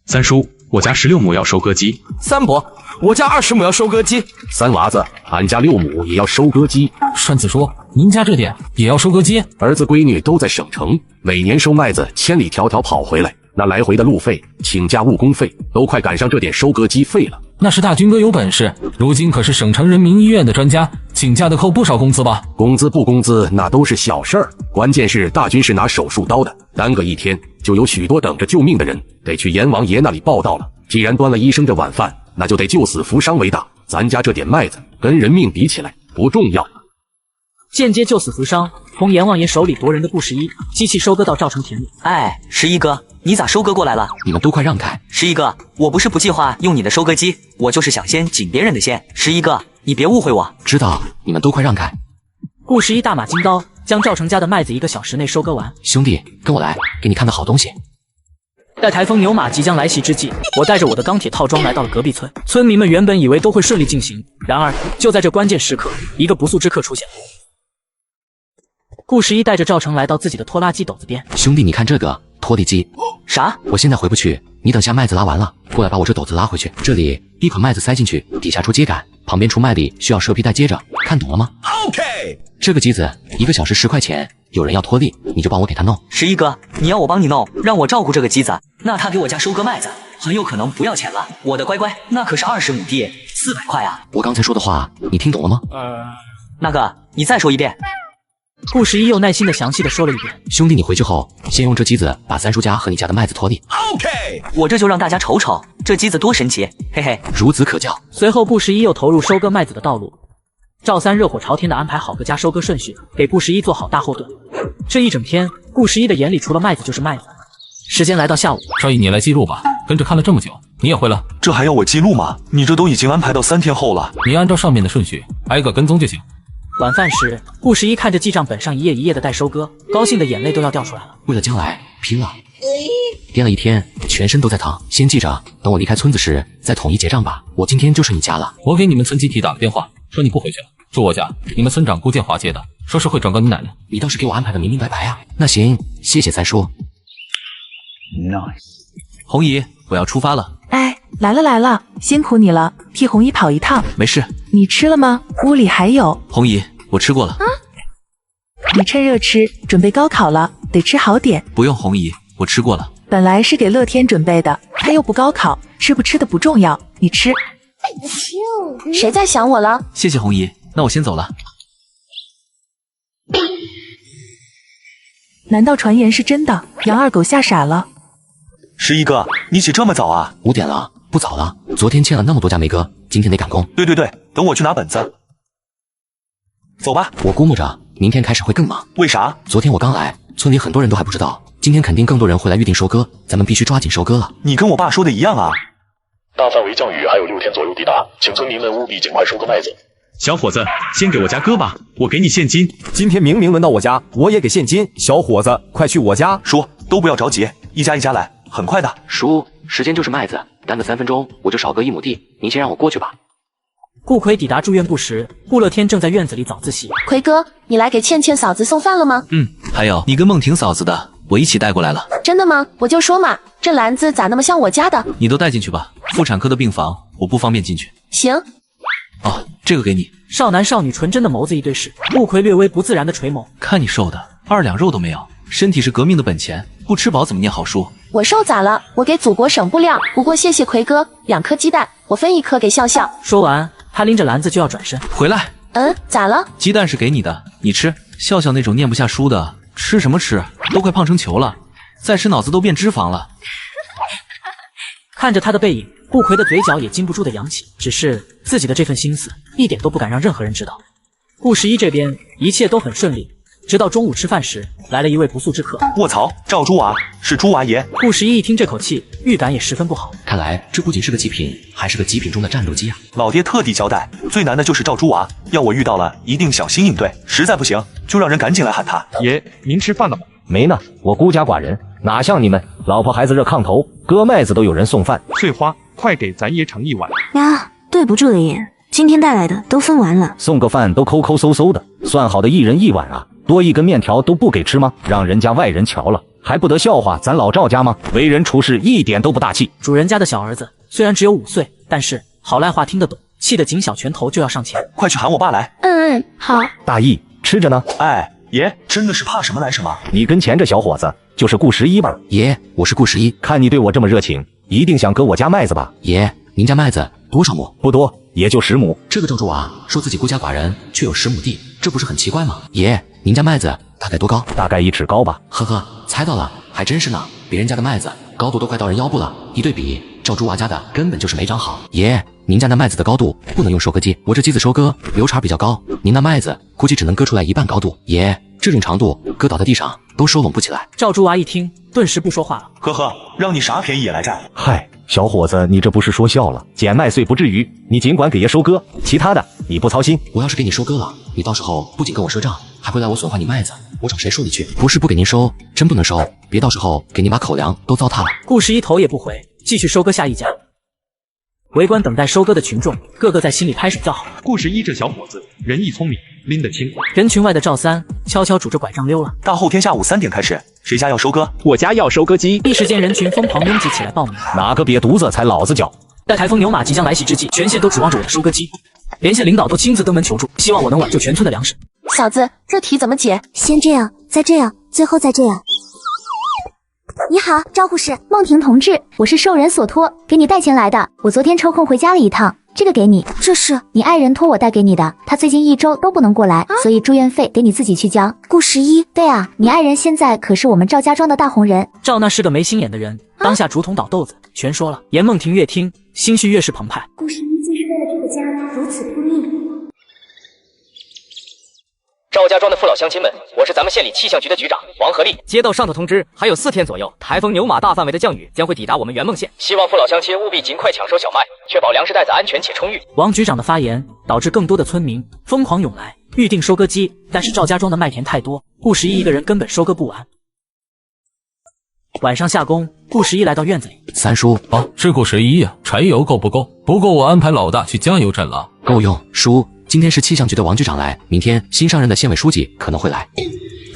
三叔，我家16亩要收割机。三伯，我家20亩要收割机。三娃子，俺家6亩也要收割机。栓子说，您家这点也要收割机？儿子闺女都在省城，每年收麦子千里迢迢跑回来，那来回的路费、请假误工费，都快赶上这点收割机费了。那是大军哥有本事，如今可是省城人民医院的专家，请假得扣不少工资吧？工资不工资那都是小事儿，关键是大军是拿手术刀的，耽搁1天就有许多等着救命的人得去阎王爷那里报道了。既然端了医生这碗饭，那就得救死扶伤为大。咱家这点麦子跟人命比起来不重要。间接救死扶伤，从阎王爷手里夺人的顾十一，机器收割到赵成田里。哎，十一哥，你咋收割过来了？你们都快让开！十一哥，我不是不计划用你的收割机，我就是想先紧别人的先。十一哥，你别误会我。知道，你们都快让开！顾十一大马金刀将赵成家的麦子1个小时内收割完。兄弟，跟我来，给你看个好东西。待台风牛马即将来袭之际，我带着我的钢铁套装来到了隔壁村。村民们原本以为都会顺利进行，然而就在这关键时刻，一个不速之客出现了。顾11带着赵成来到自己的拖拉机斗子边。兄弟，你看这个拖地机。啥？我现在回不去，你等下麦子拉完了，过来把我这斗子拉回去。这里一捆麦子塞进去，底下出秸秆，旁边出麦粒，需要蛇皮带接着。看懂了吗 ？OK。这个机子1个小时10块钱，有人要拖地，你就帮我给他弄。11哥，你要我帮你弄，让我照顾这个机子，那他给我家收割麦子很有可能不要钱了。我的乖乖，那可是20亩地，400块啊！我刚才说的话，你听懂了吗？那个，你再说一遍。顾11又耐心的详细的说了一遍。兄弟，你回去后先用这机子把三叔家和你家的麦子拖地。OK， 我这就让大家瞅瞅这机子多神奇，嘿嘿，孺子可教。随后顾11又投入收割麦子的道路。赵三热火朝天的安排好各家收割顺序，给顾11做好大后盾。这一整天，顾11的眼里除了麦子就是麦子。时间来到下午，少爷你来记录吧，跟着看了这么久，你也会了？这还要我记录吗？你这都已经安排到3天后了。你按照上面的顺序挨个跟踪就行。晚饭时，顾11看着记账本上一页一页的待收割，高兴的眼泪都要掉出来了。为了将来拼了！颠了一天，全身都在疼。先记着，等我离开村子时再统一结账吧。我今天就是你家了。我给你们村集体打个电话，说你不回去了，住我家。你们村长顾建华接的，说是会转告你奶奶。你倒是给我安排的明明白白啊。那行，谢谢三叔。Nice。红姨，我要出发了。哎，来了来了，辛苦你了，替红姨跑一趟。没事。你吃了吗？屋里还有。红姨，我吃过了。你趁热吃，准备高考了，得吃好点。不用，红姨，我吃过了。本来是给乐天准备的，他又不高考，吃不吃的不重要，你吃。谁在想我了？谢谢红姨，那我先走了。难道传言是真的？杨二狗吓傻了。11哥，你起这么早啊？5点了，不早了。昨天欠了那么多家没割，今天得赶工。对，等我去拿本子。走吧。我估摸着明天开始会更忙。为啥？昨天我刚来，村里很多人都还不知道，今天肯定更多人会来预定收割，咱们必须抓紧收割了。你跟我爸说的一样啊。大范围降雨还有6天左右抵达，请村民们务必尽快收割麦子。小伙子，先给我家割吧，我给你现金。今天明明轮到我家，我也给现金。小伙子，快去我家。叔，都不要着急，一家一家来，很快的。叔，时间就是麦子，耽搁3分钟，我就少割1亩地，您先让我过去吧。顾奎抵达住院部时，顾乐天正在院子里早自习。奎哥，你来给倩倩嫂子送饭了吗？还有你跟梦婷嫂子的，我一起带过来了。真的吗？我就说嘛，这篮子咋那么像我家的？你都带进去吧，妇产科的病房我不方便进去。行。哦，这个给你。少男少女纯真的眸子一对视，顾奎略微不自然的垂眸。看你瘦的，2两肉都没有，身体是革命的本钱，不吃饱怎么念好书？我瘦咋了？我给祖国省布料。不过谢谢奎哥，2颗鸡蛋，我分1颗给笑笑。说完，他拎着篮子就要转身回来。咋了？鸡蛋是给你的，你吃。笑笑那种念不下书的，吃什么吃？都快胖成球了，再吃脑子都变脂肪了。看着他的背影，顾奎的嘴角也禁不住的扬起，只是自己的这份心思一点都不敢让任何人知道。顾11这边一切都很顺利，直到中午吃饭时，来了一位不速之客。卧槽，赵猪娃，是猪娃爷。顾11一听这口气，预感也十分不好。看来这不仅是个极品，还是个极品中的战斗机啊！老爹特地交代，最难的就是赵猪娃，要我遇到了一定小心应对，实在不行就让人赶紧来喊他。爷，您吃饭了吗？没呢，我孤家寡人，哪像你们，老婆孩子热炕头，割麦子都有人送饭。翠花，快给咱爷盛一碗。呀，对不住了爷，今天带来的都分完了。送个饭都抠抠搜搜的，算好的1人1碗啊，多1根面条都不给吃吗？让人家外人瞧了，还不得笑话咱老赵家吗？为人处事一点都不大气。主人家的小儿子虽然只有5岁，但是好赖话听得懂，气得紧小拳头就要上前。快去喊我爸来。好。大义吃着呢。哎，爷，真的是怕什么来什么。你跟前这小伙子就是顾11吧？爷，我是顾11。看你对我这么热情，一定想割我家麦子吧？爷，您家麦子多少亩？不多，也就10亩。这个赵猪娃说自己孤家寡人，却有10亩地，这不是很奇怪吗？爷，您家麦子大概多高？大概1尺高吧。呵呵，猜到了，还真是呢。别人家的麦子高度都快到人腰部了，一对比，赵猪娃家的根本就是没长好。爷，您家那麦子的高度不能用收割机，我这机子收割流程比较高，您那麦子估计只能割出来1半高度。爷，这种长度割倒在地上都收拢不起来。赵猪娃一听，顿时不说话了。呵呵，让你啥便宜也来占。嗨，小伙子，你这不是说笑了？捡麦穗不至于，你尽管给爷收割，其他的你不操心。我要是给你收割了，你到时候不仅跟我赊账，还会赖我损坏你麦子，我找谁说理去？不是不给您收，真不能收，别到时候给您把口粮都糟蹋了。顾十一头也不回，继续收割下一家。围观等待收割的群众，个个在心里拍手叫好。顾十一这小伙子仁义聪明，拎得清。人群外的赵三悄悄拄着拐杖溜了。大后天下午3点开始，谁家要收割？我家要收割机。一时间，人群疯狂拥挤起来报名。哪个瘪犊子踩老子脚？在台风牛马即将来袭之际，全县都指望着我的收割机，连县领导都亲自登门求助，希望我能挽救全村的粮食。小子，这题怎么解？先这样，再这样，最后再这样。你好，赵护士，梦婷同志，我是受人所托，给你带钱来的。我昨天抽空回家了一趟，这个给你。这是你爱人托我带给你的，他最近1周都不能过来，所以住院费给你自己去交。顾十一，对啊，你爱人现在可是我们赵家庄的大红人。赵那是个没心眼的人，当下竹筒倒豆子，全说了。严梦婷越听，心绪越是澎湃。顾十一竟是为了这个家如此拼命。赵家庄的父老乡亲们，我是咱们县里气象局的局长王和利。接到上头通知，还有4天左右，台风牛马大范围的降雨将会抵达我们圆梦县，希望父老乡亲务必尽快抢收小麦，确保粮食袋子安全且充裕。王局长的发言导致更多的村民疯狂涌来，预定收割机，但是赵家庄的麦田太多，顾十一一个人根本收割不完。晚上下工，顾十一来到院子里。三叔，是顾十一呀，柴油够不够？不够我安排老大去加油站了。够用，叔。今天是气象局的王局长来，明天新上任的县委书记可能会来。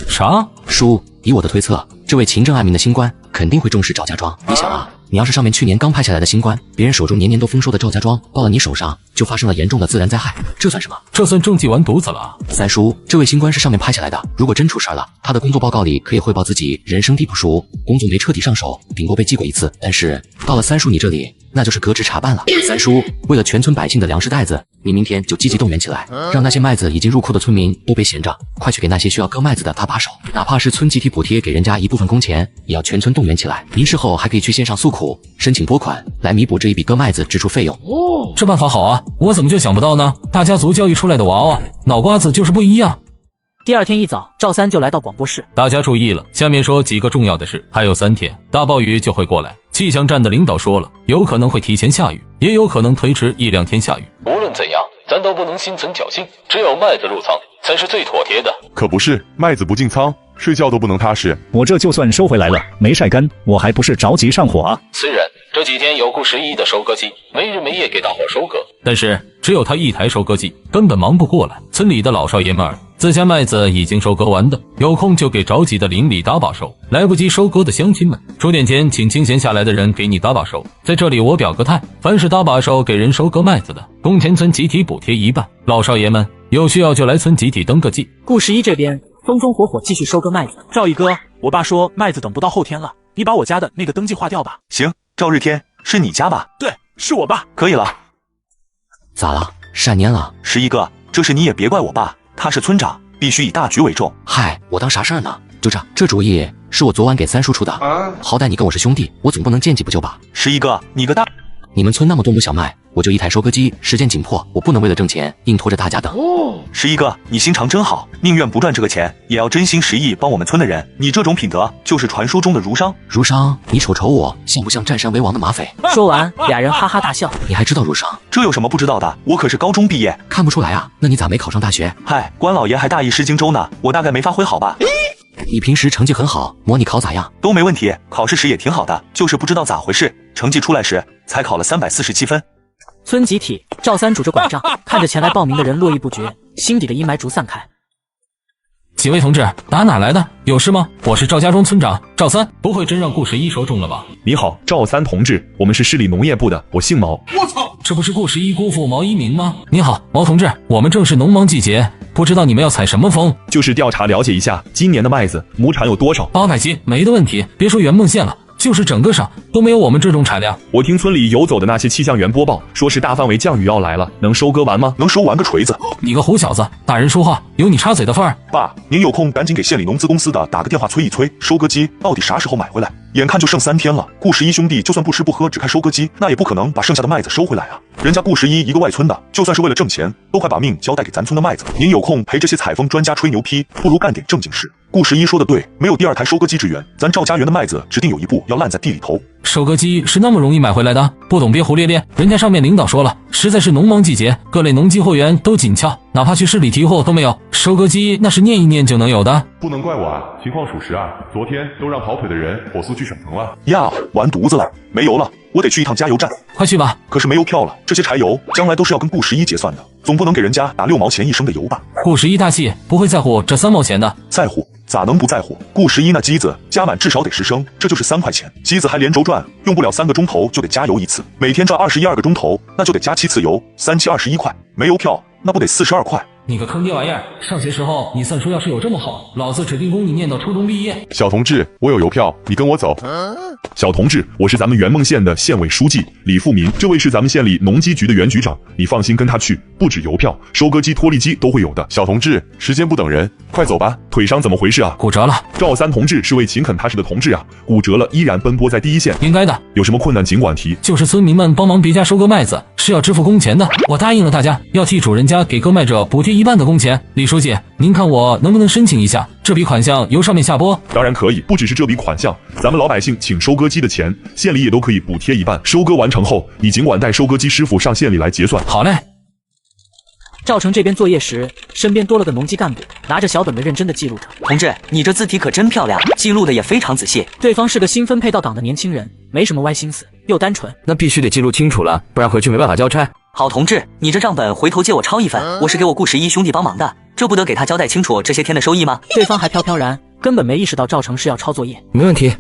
啥？叔，以我的推测，这位勤政爱民的新官肯定会重视赵家庄。你想啊，你要是上面去年刚派下来的新官，别人手中年年都丰收的赵家庄，到了你手上就发生了严重的自然灾害，这算什么？这算政绩完犊子了。三叔，这位新官是上面派下来的，如果真出事了，他的工作报告里可以汇报自己人生地不熟，工作没彻底上手，顶多被记过1次。但是到了三叔你这里，那就是革职查办了。三叔，为了全村百姓的粮食袋子，你明天就积极动员起来，让那些麦子已经入库的村民都别闲着，快去给那些需要割麦子的搭把手，哪怕是村集体补贴给人家一部分工钱，也要全村动员起来。您事后还可以去线上诉苦，申请拨款来弥补这一笔割麦子支出费用。这办法好啊，我怎么就想不到呢？大家族教育出来的娃娃，脑瓜子就是不一样。第2天一早，赵三就来到广播室。大家注意了，下面说几个重要的事。还有3天，大暴雨就会过来。气象站的领导说了，有可能会提前下雨，也有可能推迟1、2天下雨。无论怎样，咱都不能心存侥幸，只有麦子入仓才是最妥帖的。可不是，麦子不进仓，睡觉都不能踏实。我这就算收回来了，没晒干，我还不是着急上火啊。虽然这几天有顾十一的收割机，没日没夜给大伙收割，但是只有他1台收割机，根本忙不过来。村里的老少爷们儿，自家麦子已经收割完的，有空就给着急的邻里搭把手；来不及收割的乡亲们，出点钱请清闲下来的人给你搭把手。在这里我表个态，凡是搭把手给人收割麦子的，工田村集体补贴1半。老少爷们有需要就来村集体登个记。顾十一这边风风火火继续收割麦子。赵一哥，我爸说麦子等不到后天了，你把我家的那个登记划掉吧。行，赵日天，是你家吧？对，是我爸。可以了。咋了？善蔫了？十一哥，这事你也别怪我爸，他是村长，必须以大局为重。嗨，我当啥事儿呢？就这主意是我昨晚给三叔出的，好歹你跟我是兄弟，我总不能见几不救吧？十一哥，你个大……你们村那么多亩小麦，我就1台收割机，时间紧迫，我不能为了挣钱硬拖着大家等。十一哥，你心肠真好，宁愿不赚这个钱，也要真心实意帮我们村的人。你这种品德，就是传说中的儒商。儒商？你瞅瞅我，像不像占山为王的马匪？说完，俩人哈哈大笑。你还知道儒商？这有什么不知道的？我可是高中毕业。看不出来啊，那你咋没考上大学？嗨，关老爷还大意失荆州呢，我大概没发挥好吧。你平时成绩很好，模拟考咋样？都没问题，考试时也挺好的，就是不知道咋回事，成绩出来时才考了347分。村集体，赵三拄着拐杖，看着前来报名的人络绎不绝，心底的阴霾逐散开。几位同志，打哪来的？有事吗？我是赵家庄村长赵三，不会真让顾十一说中了吧？你好，赵三同志，我们是市里农业部的，我姓毛。我操，这不是顾十一姑父毛一鸣吗？你好，毛同志，我们正是农忙季节，不知道你们要采什么风？就是调查了解一下今年的麦子亩产有多少？800斤，没的问题。别说圆梦县了，就是整个省都没有我们这种产量。我听村里游走的那些气象员播报，说是大范围降雨要来了，能收割完吗？能收完个锤子！你个虎小子，大人说话有你插嘴的份儿。爸，您有空赶紧给县里农资公司的打个电话催一催，收割机到底啥时候买回来？眼看就剩3天了，顾十一兄弟就算不吃不喝只开收割机，那也不可能把剩下的麦子收回来啊！人家顾十一一个外村的，就算是为了挣钱，都快把命交代给咱村的麦子。您有空陪这些采风专家吹牛批，不如干点正经事。顾十一说的对，没有第2台收割机支援，咱赵家园的麦子指定有一步要烂在地里头。收割机是那么容易买回来的？不懂别胡咧咧，人家上面领导说了，实在是农忙季节，各类农机货源都紧俏。哪怕去市里提货都没有。收割机那是念一念就能有的。不能怪我啊，情况属实啊。昨天都让跑腿的人火速去省城了。呀，完犊子了，没油了，我得去一趟加油站。快去吧。可是没油票了，这些柴油将来都是要跟顾11结算的，总不能给人家打6毛钱1升的油吧？顾11大气，不会在乎这3毛钱的。在乎？咋能不在乎？顾11那机子加满至少得10升，这就是3块钱。机子还连轴转，用不了3个钟头就得加油一次，每天转22个钟头，那就得加7次油，3期21块。没油票，那不得42块？你个坑爹玩意儿！上学时候你算术要是有这么好，老子指定供你念到初中毕业。小同志，我有邮票，你跟我走。小同志，我是咱们圆梦县的县委书记李富民，这位是咱们县里农机局的原局长，你放心跟他去，不止邮票，收割机、脱粒机都会有的。小同志，时间不等人，快走吧。腿伤怎么回事啊？骨折了。赵三同志是位勤恳踏实的同志啊，骨折了依然奔波在第一线。应该的。有什么困难尽管提。就是村民们帮忙别家收割麦子是要支付工钱的，我答应了大家，要替主人家给割麦者补贴1半的工钱。李书记，您看我能不能申请一下，这笔款项由上面下拨？当然可以，不只是这笔款项，咱们老百姓请收割机的钱，县里也都可以补贴1半。收割完成后，你尽管带收割机师傅上县里来结算。好嘞。赵成这边作业时，身边多了个农机干部，拿着小本本认真的记录着。同志，你这字体可真漂亮，记录的也非常仔细。对方是个新分配到岗的年轻人，没什么歪心思，又单纯。那必须得记录清楚了，不然回去没办法交差。好同志，你这账本回头借我抄一份，我是给我顾11兄弟帮忙的，这不得给他交代清楚这些天的收益吗？对方还飘飘然，根本没意识到赵成是要抄作业。没问题。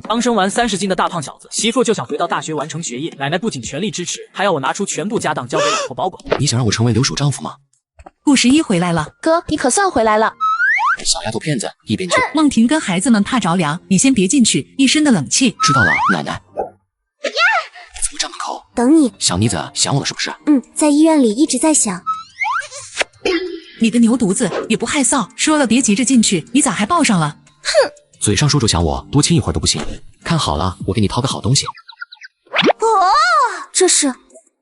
刚生完30斤的大胖小子，媳妇就想回到大学完成学业，奶奶不仅全力支持，还要我拿出全部家当交给老婆保管。你想让我成为留守丈夫吗？顾11回来了，哥，你可算回来了。小丫头片子，一边去。梦婷跟孩子们怕着凉，你先别进去，一身的冷气。知道了，奶奶。怎么站门口？等你。小妮子想我了是不是？在医院里一直在想。你个牛犊子也不害臊，说了别急着进去，你咋还抱上了？哼！嘴上说着想我，多亲一会儿都不行。看好了，我给你掏个好东西。这是。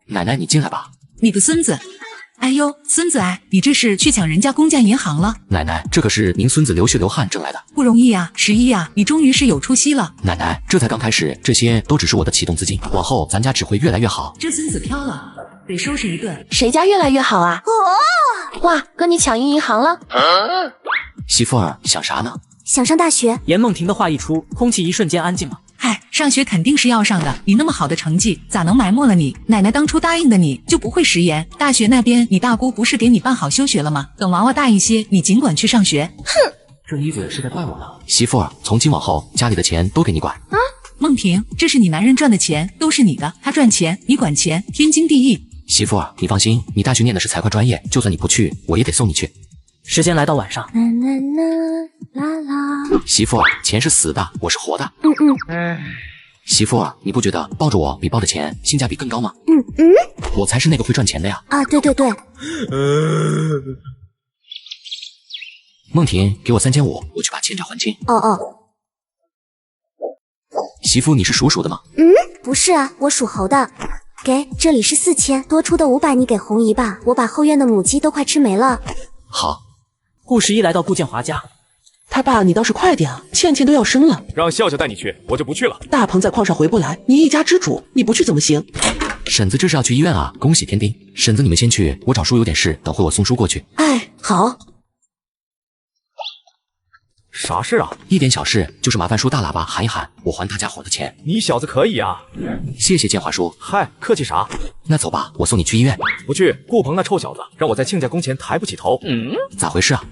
奶奶，你进来吧。你个孙子！哎呦，孙子哎，你这是去抢人家公家银行了？奶奶，这可是您孙子流血流汗挣来的，不容易啊！11啊，你终于是有出息了。奶奶，这才刚开始，这些都只是我的启动资金，往后咱家只会越来越好。这孙子飘了，得收拾一顿。谁家越来越好啊？哇，哥你抢赢银行了？媳妇儿想啥呢？想上大学。严梦婷的话一出，空气一瞬间安静了。嗨，上学肯定是要上的，你那么好的成绩，咋能埋没了你？奶奶当初答应的你就不会食言。大学那边，你大姑不是给你办好休学了吗？等娃娃大一些，你尽管去上学。哼，这妮子是在怪我呢。媳妇儿，从今往后家里的钱都给你管。啊，梦婷，这是你男人赚的钱，都是你的，他赚钱，你管钱，天经地义。媳妇儿，你放心，你大学念的是财会专业，就算你不去，我也得送你去。时间来到晚上。媳妇儿，钱是死的，我是活的。媳妇儿，你不觉得抱着我比抱着钱性价比更高吗？我才是那个会赚钱的呀。啊，对对对。梦婷，给我3500，我去把欠债还清。哦。媳妇，你是属鼠的吗？不是啊，我属猴的。给，这里是4000，多出的500你给红姨吧，我把后院的母鸡都快吃没了。好。顾11来到顾建华家。他爸，你倒是快点啊！倩倩都要生了，让笑笑带你去，我就不去了。大鹏在矿上回不来，你一家之主，你不去怎么行？婶子这是要去医院啊！恭喜添丁，婶子你们先去，我找叔有点事，等会我送叔过去。哎，好。啥事啊？一点小事，就是麻烦叔大喇叭喊一喊，我还大家伙的钱。你小子可以啊！谢谢建华叔。嗨，客气啥？那走吧，我送你去医院。不去，顾鹏那臭小子让我在亲家工前抬不起头。咋回事啊？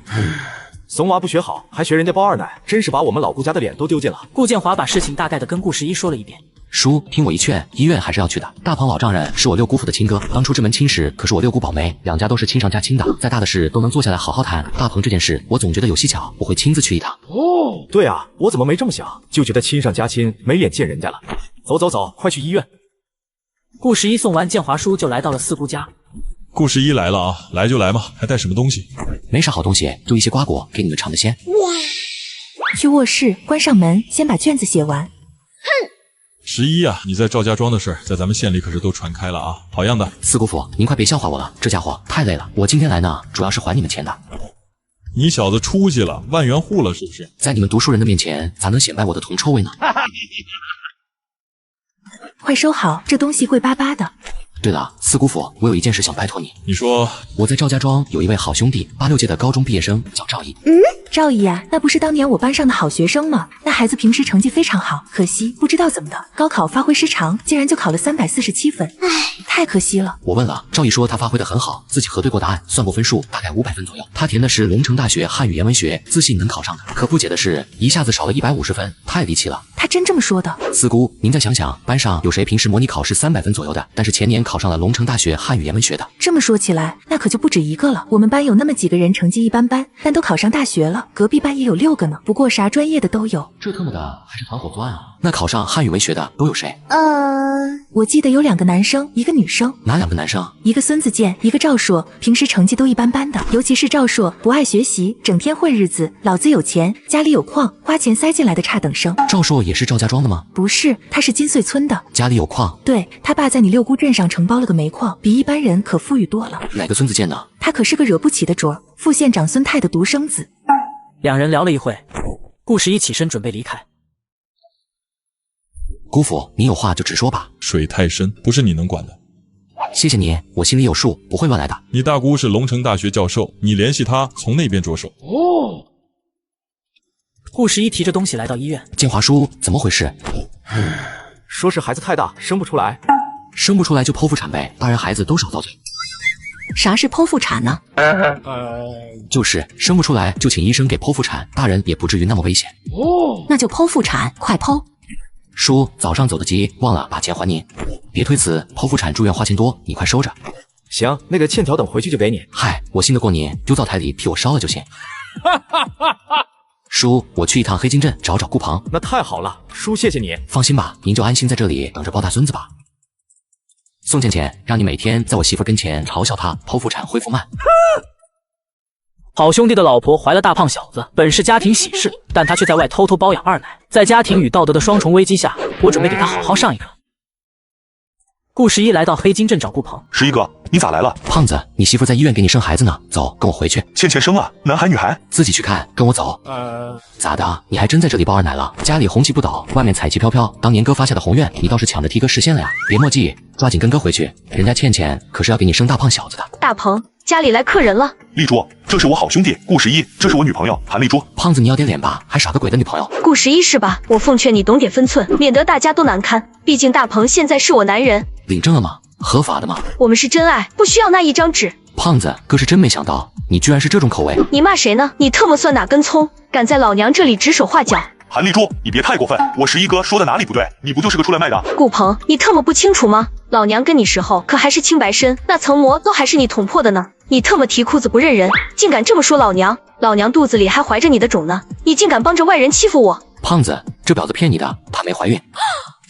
怂娃不学好，还学人家包二奶，真是把我们老顾家的脸都丢尽了。顾建华把事情大概的跟顾11说了一遍。叔，听我一劝，医院还是要去的。大鹏老丈人是我六姑父的亲哥，当初这门亲事可是我六姑保媒，两家都是亲上加亲的，再大的事都能坐下来好好谈。大鹏这件事，我总觉得有蹊跷，我会亲自去一趟。哦，对啊，我怎么没这么想，就觉得亲上加亲，没脸见人家了。走走走，快去医院。顾11送完建华叔就来到了四姑家。顾11来了啊，来就来嘛，还带什么东西？没啥好东西，就一些瓜果给你们尝着鲜。去卧室关上门，先把卷子写完。11啊，你在赵家庄的事在咱们县里可是都传开了啊，好样的！四姑父，您快别笑话我了，这家伙太累了。我今天来呢，主要是还你们钱的。你小子出息了，万元户了是不是？在你们读书人的面前，咋能显摆我的铜臭味呢？快收好，这东西贵巴巴的。对了，四姑父，我有一件事想拜托你。你说，我在赵家庄有一位好兄弟，86届的高中毕业生，叫赵毅。赵毅啊，那不是当年我班上的好学生吗？那孩子平时成绩非常好，可惜不知道怎么的，高考发挥失常，竟然就考了347分，唉，太可惜了。我问了，赵毅说他发挥得很好，自己核对过答案，算过分数，大概500分左右。他填的是龙城大学汉语言文学，自信能考上的。可不解的是，一下子少了150分，太离奇了。他真这么说的？四姑，您再想想，班上有谁平时模拟考试300分左右的，但是前年考上了龙城大学汉语言文学的？这么说起来，那可就不止一个了。我们班有那么几个人成绩一般般，但都考上大学了，隔壁班也有6个呢，不过啥专业的都有。这特么的还是团伙作案啊？那考上汉语文学的都有谁？我记得有2个男生，1个女生。哪2个男生？一个孙子健，一个赵硕，平时成绩都一般般的，尤其是赵硕不爱学习，整天混日子，老子有钱，家里有矿，花钱塞进来的差等生。赵硕也是赵家庄的吗？不是，他是金穗村的，家里有矿。对，他爸在你六姑镇上承包了个煤矿，比一般人可富裕多了。哪个孙子健呢？他可是个惹不起的主，副县长孙泰的独生子。两人聊了一会，顾十一起身准备离开。姑父，你有话就直说吧。水太深，不是你能管的。谢谢你，我心里有数，不会乱来的。你大姑是龙城大学教授，你联系她，从那边着手。顾十一提着东西来到医院。建华叔，怎么回事？说是孩子太大，生不出来。生不出来就剖腹产呗，大人孩子都少遭罪。啥是剖腹产呢？就是生不出来就请医生给剖腹产，大人也不至于那么危险。那就剖腹产，快剖。叔，早上走得急，忘了把钱还您。别推辞，剖腹产住院花钱多，你快收着。行，那个欠条等回去就给你。嗨，我信得过你，丢灶台里替我烧了就行。叔，我去一趟黑金镇找找顾鹏。那太好了，叔，谢谢你。放心吧，您就安心在这里等着抱大孙子吧。宋倩倩，让你每天在我媳妇跟前嘲笑她剖腹产恢复慢。好兄弟的老婆怀了大胖小子，本是家庭喜事，但他却在外偷偷包养2奶，在家庭与道德的双重危机下，我准备给他好好上一课。顾十一来到黑金镇找顾鹏。十一哥，你咋来了？胖子，你媳妇在医院给你生孩子呢，走，跟我回去。倩倩生了，男孩女孩？自己去看，跟我走。咋的？你还真在这里包2奶了？家里红旗不倒，外面彩旗飘飘，当年哥发下的宏愿，你倒是抢着替哥实现了呀！别墨迹，抓紧跟哥回去，人家倩倩可是要给你生大胖小子的。大鹏，家里来客人了。丽珠，这是我好兄弟顾十一，这是我女朋友韩丽珠。胖子，你要点脸吧，还耍个鬼的女朋友？顾十一是吧？我奉劝你懂点分寸，免得大家都难堪。毕竟大鹏现在是我男人。领证了吗？合法的吗？我们是真爱，不需要那一张纸。胖子，哥是真没想到，你居然是这种口味。你骂谁呢？你特么算哪根葱？敢在老娘这里指手画脚？韩丽珠，你别太过分，我十一哥说的哪里不对？你不就是个出来卖的？顾鹏，你特么不清楚吗？老娘跟你时候可还是清白身，那层膜都还是你捅破的呢。你特么提裤子不认人，竟敢这么说老娘！老娘肚子里还怀着你的种呢，你竟敢帮着外人欺负我！胖子，这婊子骗你的，她没怀孕。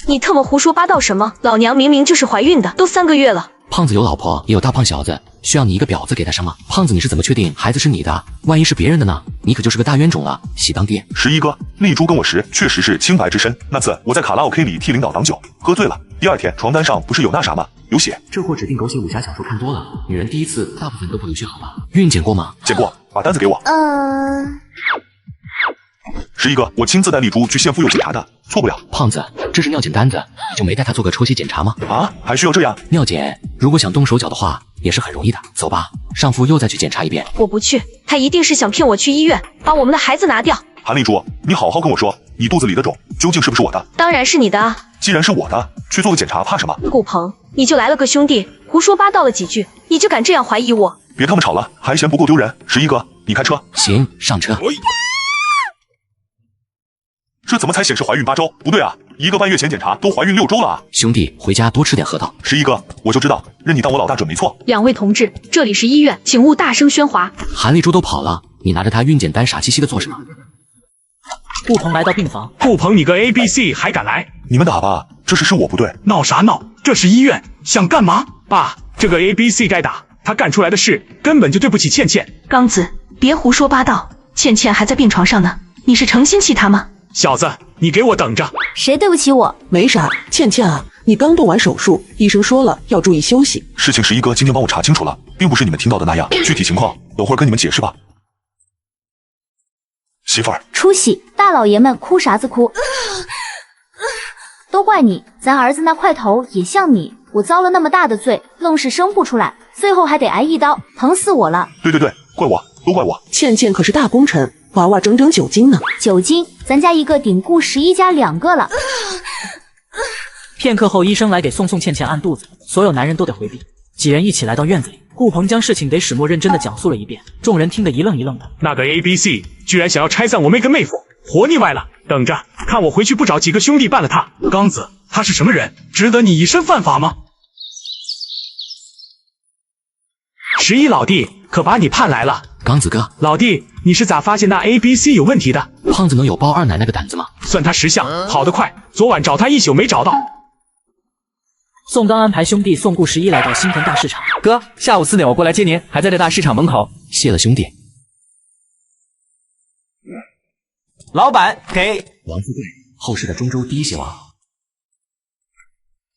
你特么胡说八道什么？老娘明明就是怀孕的，都3个月了。胖子有老婆，也有大胖小子，需要你一个婊子给他生吗？胖子，你是怎么确定孩子是你的？万一是别人的呢？你可就是个大冤种了，喜当爹。十一哥，丽珠跟我时确实是清白之身。那次我在卡拉 OK 里替领导挡酒，喝醉了，第2天床单上不是有那啥吗？有血。这货指定狗血武侠小说看多了，女人第一次大部分都不流血好吧？孕检过吗？检过，把单子给我。十一哥，我亲自带丽珠去县妇幼检查的，错不了。胖子，这是尿检单子，你就没带她做个抽血检查吗？啊，还需要这样？尿检如果想动手脚的话，也是很容易的。走吧，上妇又再去检查一遍。我不去，他一定是想骗我去医院，把我们的孩子拿掉。韩丽珠，你好好跟我说，你肚子里的种究竟是不是我的？当然是你的啊！既然是我的，去做个检查怕什么？顾鹏，你就来了个兄弟，胡说八道了几句，你就敢这样怀疑我？别他妈吵了，还嫌不够丢人？十一哥，你开车。行，上车。这怎么才显示怀孕8周？不对啊，1个半月前检查都怀孕6周了啊！兄弟，回家多吃点核桃。十一哥，我就知道，认你当我老大准没错。2位同志，这里是医院，请勿大声喧哗。韩丽珠都跑了，你拿着她孕检单傻兮兮的做什么？顾鹏来到病房。顾鹏，你个 ABC 还敢来？你们打吧，这事是我不对。闹啥闹？这是医院，想干嘛？爸，这个 ABC 该打，他干出来的事根本就对不起倩倩。刚子，别胡说八道，倩倩还在病床上呢，你是诚心气她吗？小子，你给我等着！谁对不起我？没啥，倩倩啊，你刚动完手术，医生说了要注意休息。事情十一哥今天帮我查清楚了，并不是你们听到的那样，具体情况等会儿跟你们解释吧。媳妇儿，出息！大老爷们哭啥子哭？都怪你，咱儿子那块头也像你，我遭了那么大的罪，愣是生不出来，最后还得挨一刀，疼死我了。对，怪我，都怪我。倩倩可是大功臣，娃娃整整9斤呢。9斤，咱家一个顶顾11家2个了。片刻后，医生来给宋倩倩按肚子，所有男人都得回避。几人一起来到院子里，顾鹏将事情给始末认真的讲述了一遍，众人听得一愣一愣的。那个 ABC 居然想要拆散我妹跟妹夫，活腻歪了！等着看我回去不找几个兄弟办了他。刚子，他是什么人？值得你以身犯法吗？11老弟可把你盼来了。刚子哥，老弟，你是咋发现那 ABC 有问题的？胖子能有包二奶奶个胆子吗？算他识相，跑得快。昨晚找他1宿没找到。宋刚安排兄弟送顾11来到新田大市场。哥，下午4点我过来接您，还在这大市场门口。谢了兄弟。老板给王富贵，后世的中州第一邪王。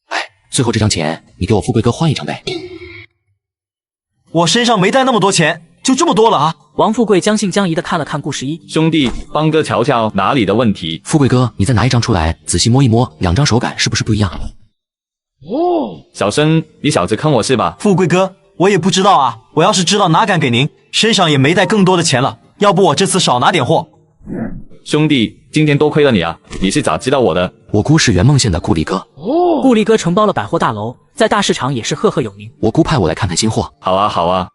哎，最后这张钱你给我富贵哥换一张呗。我身上没带那么多钱，就这么多了啊！王富贵将信将疑的看了看顾11，兄弟，帮哥瞧瞧哪里的问题。富贵哥，你再拿一张出来，仔细摸一摸，2张手感是不是不一样？小生，你小子坑我是吧？富贵哥，我也不知道啊，我要是知道哪敢给您，身上也没带更多的钱了，要不我这次少拿点货。兄弟，今天多亏了你啊！你是咋知道我的？我姑是圆梦县的顾力哥。顾力哥承包了百货大楼，在大市场也是赫赫有名。我姑派我来看看新货。好啊好啊，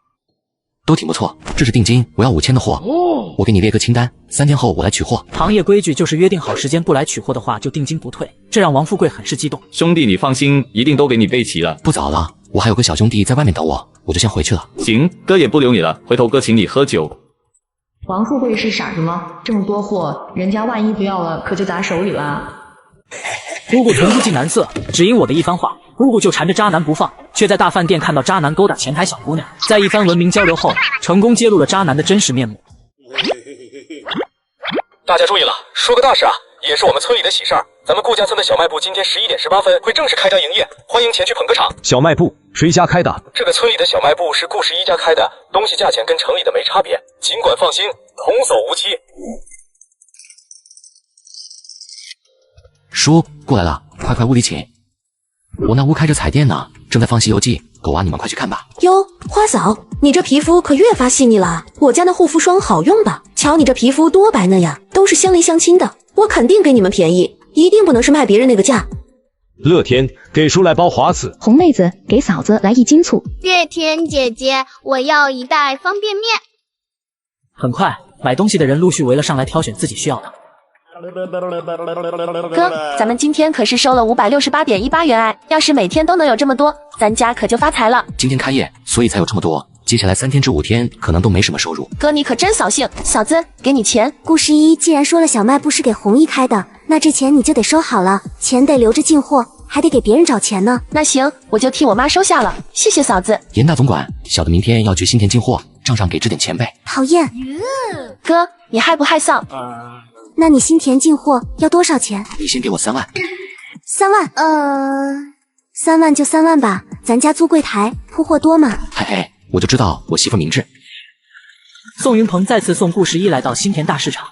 都挺不错。这是定金，我要5000的货。我给你列个清单，3天后我来取货。行业规矩就是约定好时间不来取货的话，就定金不退。这让王富贵很是激动。兄弟，你放心，一定都给你备齐了。不早了，我还有个小兄弟在外面等我，我就先回去了。行，哥也不留你了，回头哥请你喝酒。王富贵是傻子吗？这么多货，人家万一不要了，可就砸手里了。姑姑从不近男色，只因我的一番话，姑姑就缠着渣男不放，却在大饭店看到渣男勾搭前台小姑娘，在一番文明交流后，成功揭露了渣男的真实面目。大家注意了，说个大事啊，也是我们村里的喜事儿。咱们顾家村的小卖部今天11点18分会正式开张营业，欢迎前去捧个场。小卖部谁家开的？这个村里的小卖部是顾11家开的，东西价钱跟城里的没差别，尽管放心，童叟无欺。叔过来了，快屋里请。我那屋开着彩电呢，正在放《西游记》，狗娃你们快去看吧。哟，花嫂，你这皮肤可越发细腻了，我家那护肤霜好用吧？瞧你这皮肤多白嫩呀，都是乡邻乡亲的，我肯定给你们便宜，一定不能是卖别人那个价。乐天，给叔来包华子。红妹子，给嫂子来1斤醋。月天姐姐，我要1袋方便面。很快，买东西的人陆续围了上来，挑选自己需要的。哥，咱们今天可是收了568.18元哎，要是每天都能有这么多，咱家可就发财了。今天开业，所以才有这么多。接下来3天至5天可能都没什么收入。哥，你可真扫兴。嫂子，给你钱。顾11既然说了小卖部是给弘毅开的，那这钱你就得收好了，钱得留着进货，还得给别人找钱呢。那行，我就替我妈收下了，谢谢嫂子。严大总管，小的明天要去新田进货，账上给支点钱呗。讨厌。哥，你害不害臊？那你新田进货要多少钱？你先给我3万。3万？3万就3万吧，咱家租柜台铺货多嘛。嘿，我就知道我媳妇明智。宋云鹏再次送顾11来到新田大市场，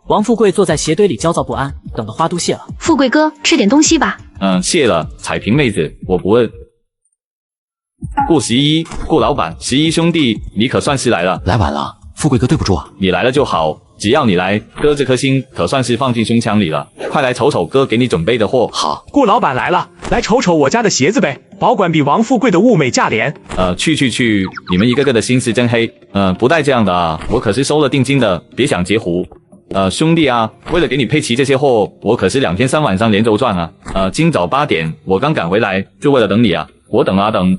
王富贵坐在鞋堆里焦躁不安，等得花都谢了。富贵哥，吃点东西吧。谢了，彩萍妹子，我不饿。顾11，顾老板，11兄弟，你可算是来了。来晚了，富贵哥对不住啊。你来了就好，只要你来，哥这颗心可算是放进胸腔里了。快来瞅瞅哥给你准备的货。好，顾老板来了，来瞅瞅我家的鞋子呗，保管比王富贵的物美价廉。去，你们一个个的心思真黑。不带这样的啊，我可是收了定金的，别想截胡。兄弟啊，为了给你配齐这些货，我可是2天3晚上连轴转啊。今早8点我刚赶回来，就为了等你啊。我等啊等，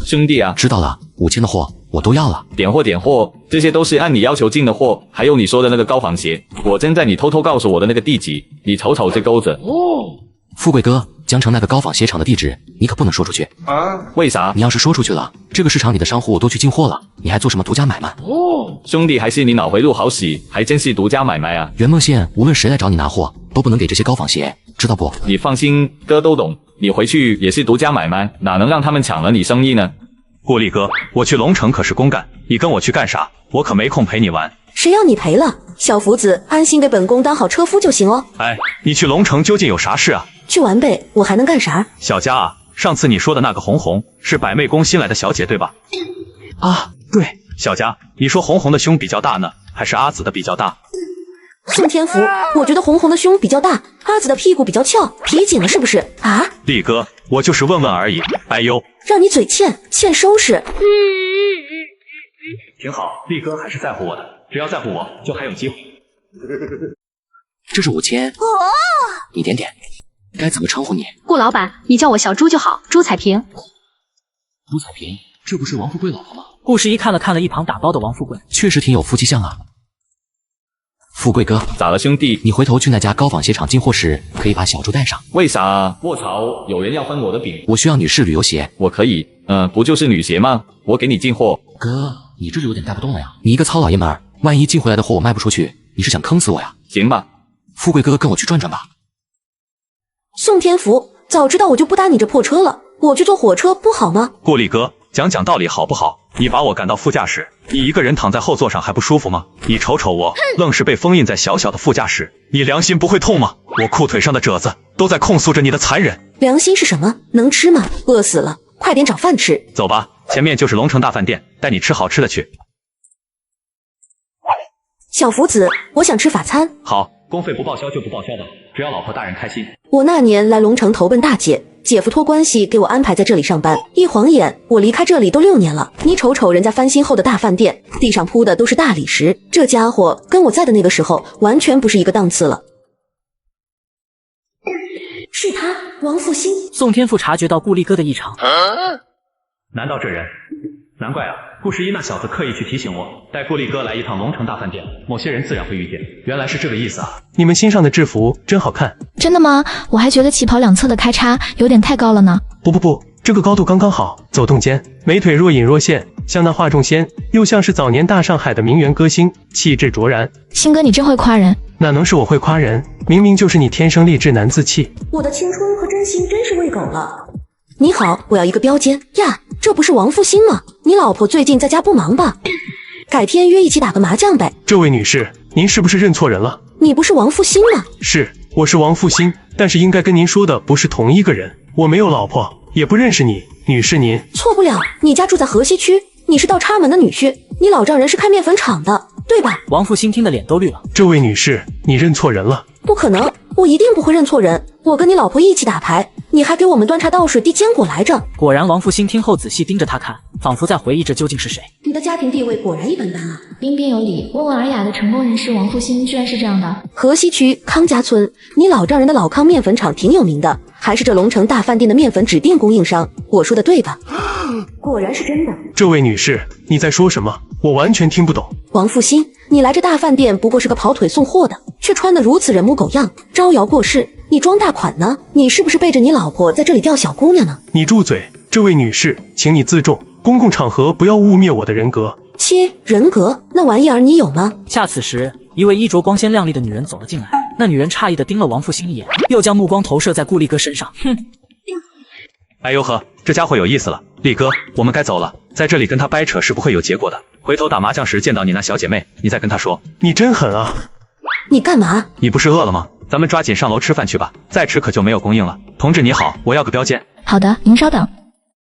兄弟啊，知道了，5000的货我都要了。点货，这些都是按你要求进的货，还有你说的那个高仿鞋，果真在你偷偷告诉我的那个地址，你瞅瞅这钩子。富贵哥，江城那个高仿鞋厂的地址你可不能说出去啊！为啥？你要是说出去了，这个市场里的商户都去进货了，你还做什么独家买卖？兄弟，还是你脑回路好使，还真是独家买卖啊！圆梦县无论谁来找你拿货，都不能给这些高仿鞋，知道不？你放心，哥都懂。你回去也是独家买卖，哪能让他们抢了你生意呢？顾力哥，我去龙城可是公干，你跟我去干啥？我可没空陪你玩。谁要你陪了？小福子安心给本宫当好车夫就行哦。哎，你去龙城究竟有啥事啊？去玩呗，我还能干啥？小家啊，上次你说的那个红红是百媚宫新来的小姐对吧？啊，对。小佳，你说红红的胸比较大呢，还是阿紫的比较大？宋天福，我觉得红红的胸比较大，阿紫的屁股比较翘，皮紧了是不是啊？力哥，我就是问问而已。哎呦，让你嘴欠收拾。挺好，力哥还是在乎我的，只要在乎我，就还有机会。这是5000。你点点，该怎么称呼你？顾老板，你叫我小朱就好，朱彩萍。朱彩萍，这不是王富贵老婆吗？顾十一看了看了一旁打包的王富贵，确实挺有夫妻相啊。富贵哥，咋了兄弟？你回头去那家高仿鞋厂进货时，可以把小猪带上。为啥？卧槽，有人要分我的饼。我需要女士旅游鞋，我可以。不就是女鞋吗？我给你进货。哥，你这就有点带不动了呀。你一个糙老爷们儿，万一进回来的货我卖不出去，你是想坑死我呀？行吧，富贵哥跟我去转转吧。宋天福，早知道我就不搭你这破车了，我去坐火车不好吗？顾力哥，讲道理好不好？你把我赶到副驾驶，你一个人躺在后座上还不舒服吗？你瞅瞅我，愣是被封印在小小的副驾驶，你良心不会痛吗？我裤腿上的褶子都在控诉着你的残忍。良心是什么？能吃吗？饿死了，快点找饭吃。走吧，前面就是龙城大饭店，带你吃好吃的去。小福子，我想吃法餐。好，公费不报销就不报销吧，只要老婆大人开心。我那年来龙城投奔大姐，姐夫托关系给我安排在这里上班，一晃眼我离开这里都6年了。你瞅瞅人家翻新后的大饭店，地上铺的都是大理石，这家伙跟我在的那个时候完全不是一个档次了。是他，王复兴。宋天富察觉到顾力哥的异常，难道这人？难怪啊，顾十一那小子刻意去提醒我，带顾力哥来一趟龙城大饭店，某些人自然会遇见。原来是这个意思啊！你们新上的制服真好看。真的吗？我还觉得旗袍两侧的开叉有点太高了呢。不，这个高度刚刚好，走动间，美腿若隐若现，像那画中仙，又像是早年大上海的名媛歌星，气质卓然。星哥，你真会夸人。哪能是我会夸人，明明就是你天生丽质难自弃。我的青春和真心真是喂狗了。你好，我要一个标间呀，这不是王复兴吗？你老婆最近在家不忙吧？改天约一起打个麻将呗。这位女士，您是不是认错人了？你不是王复兴吗？是，我是王复兴，但是应该跟您说的不是同一个人。我没有老婆，也不认识你，女士您。错不了，你家住在河西区，你是倒插门的女婿，你老丈人是开面粉厂的，对吧？王复兴听得脸都绿了。这位女士，你认错人了。不可能，我一定不会认错人。我跟你老婆一起打牌，你还给我们端茶倒水递坚果来着。果然，王复兴听后仔细盯着他看，仿佛在回忆着究竟是谁。你的家庭地位果然一般般啊。彬彬有礼、温文尔雅的成功人士王复兴居然是这样的。河西区康家村，你老丈人的老康面粉厂挺有名的，还是这龙城大饭店的面粉指定供应商。我说的对吧？果然是真的。这位女士，你在说什么？我完全听不懂。王复兴，你来这大饭店不过是个跑腿送货的，却穿得如此人模狗样，招摇过市，你装大款呢？你是不是背着你老婆在这里钓小姑娘呢？你住嘴！这位女士，请你自重，公共场合不要污蔑我的人格。切，人格？那玩意儿你有吗？恰此时，一位衣着光鲜亮丽的女人走了进来，那女人诧异地盯了王复兴一眼，又将目光投射在顾力哥身上。哼！哎呦呵，这家伙有意思了。力哥，我们该走了，在这里跟他掰扯是不会有结果的。回头打麻将时见到你那小姐妹，你再跟她说。你真狠啊！你干嘛？你不是饿了吗？咱们抓紧上楼吃饭去吧，再迟可就没有供应了。同志你好，我要个标间。好的，您稍等。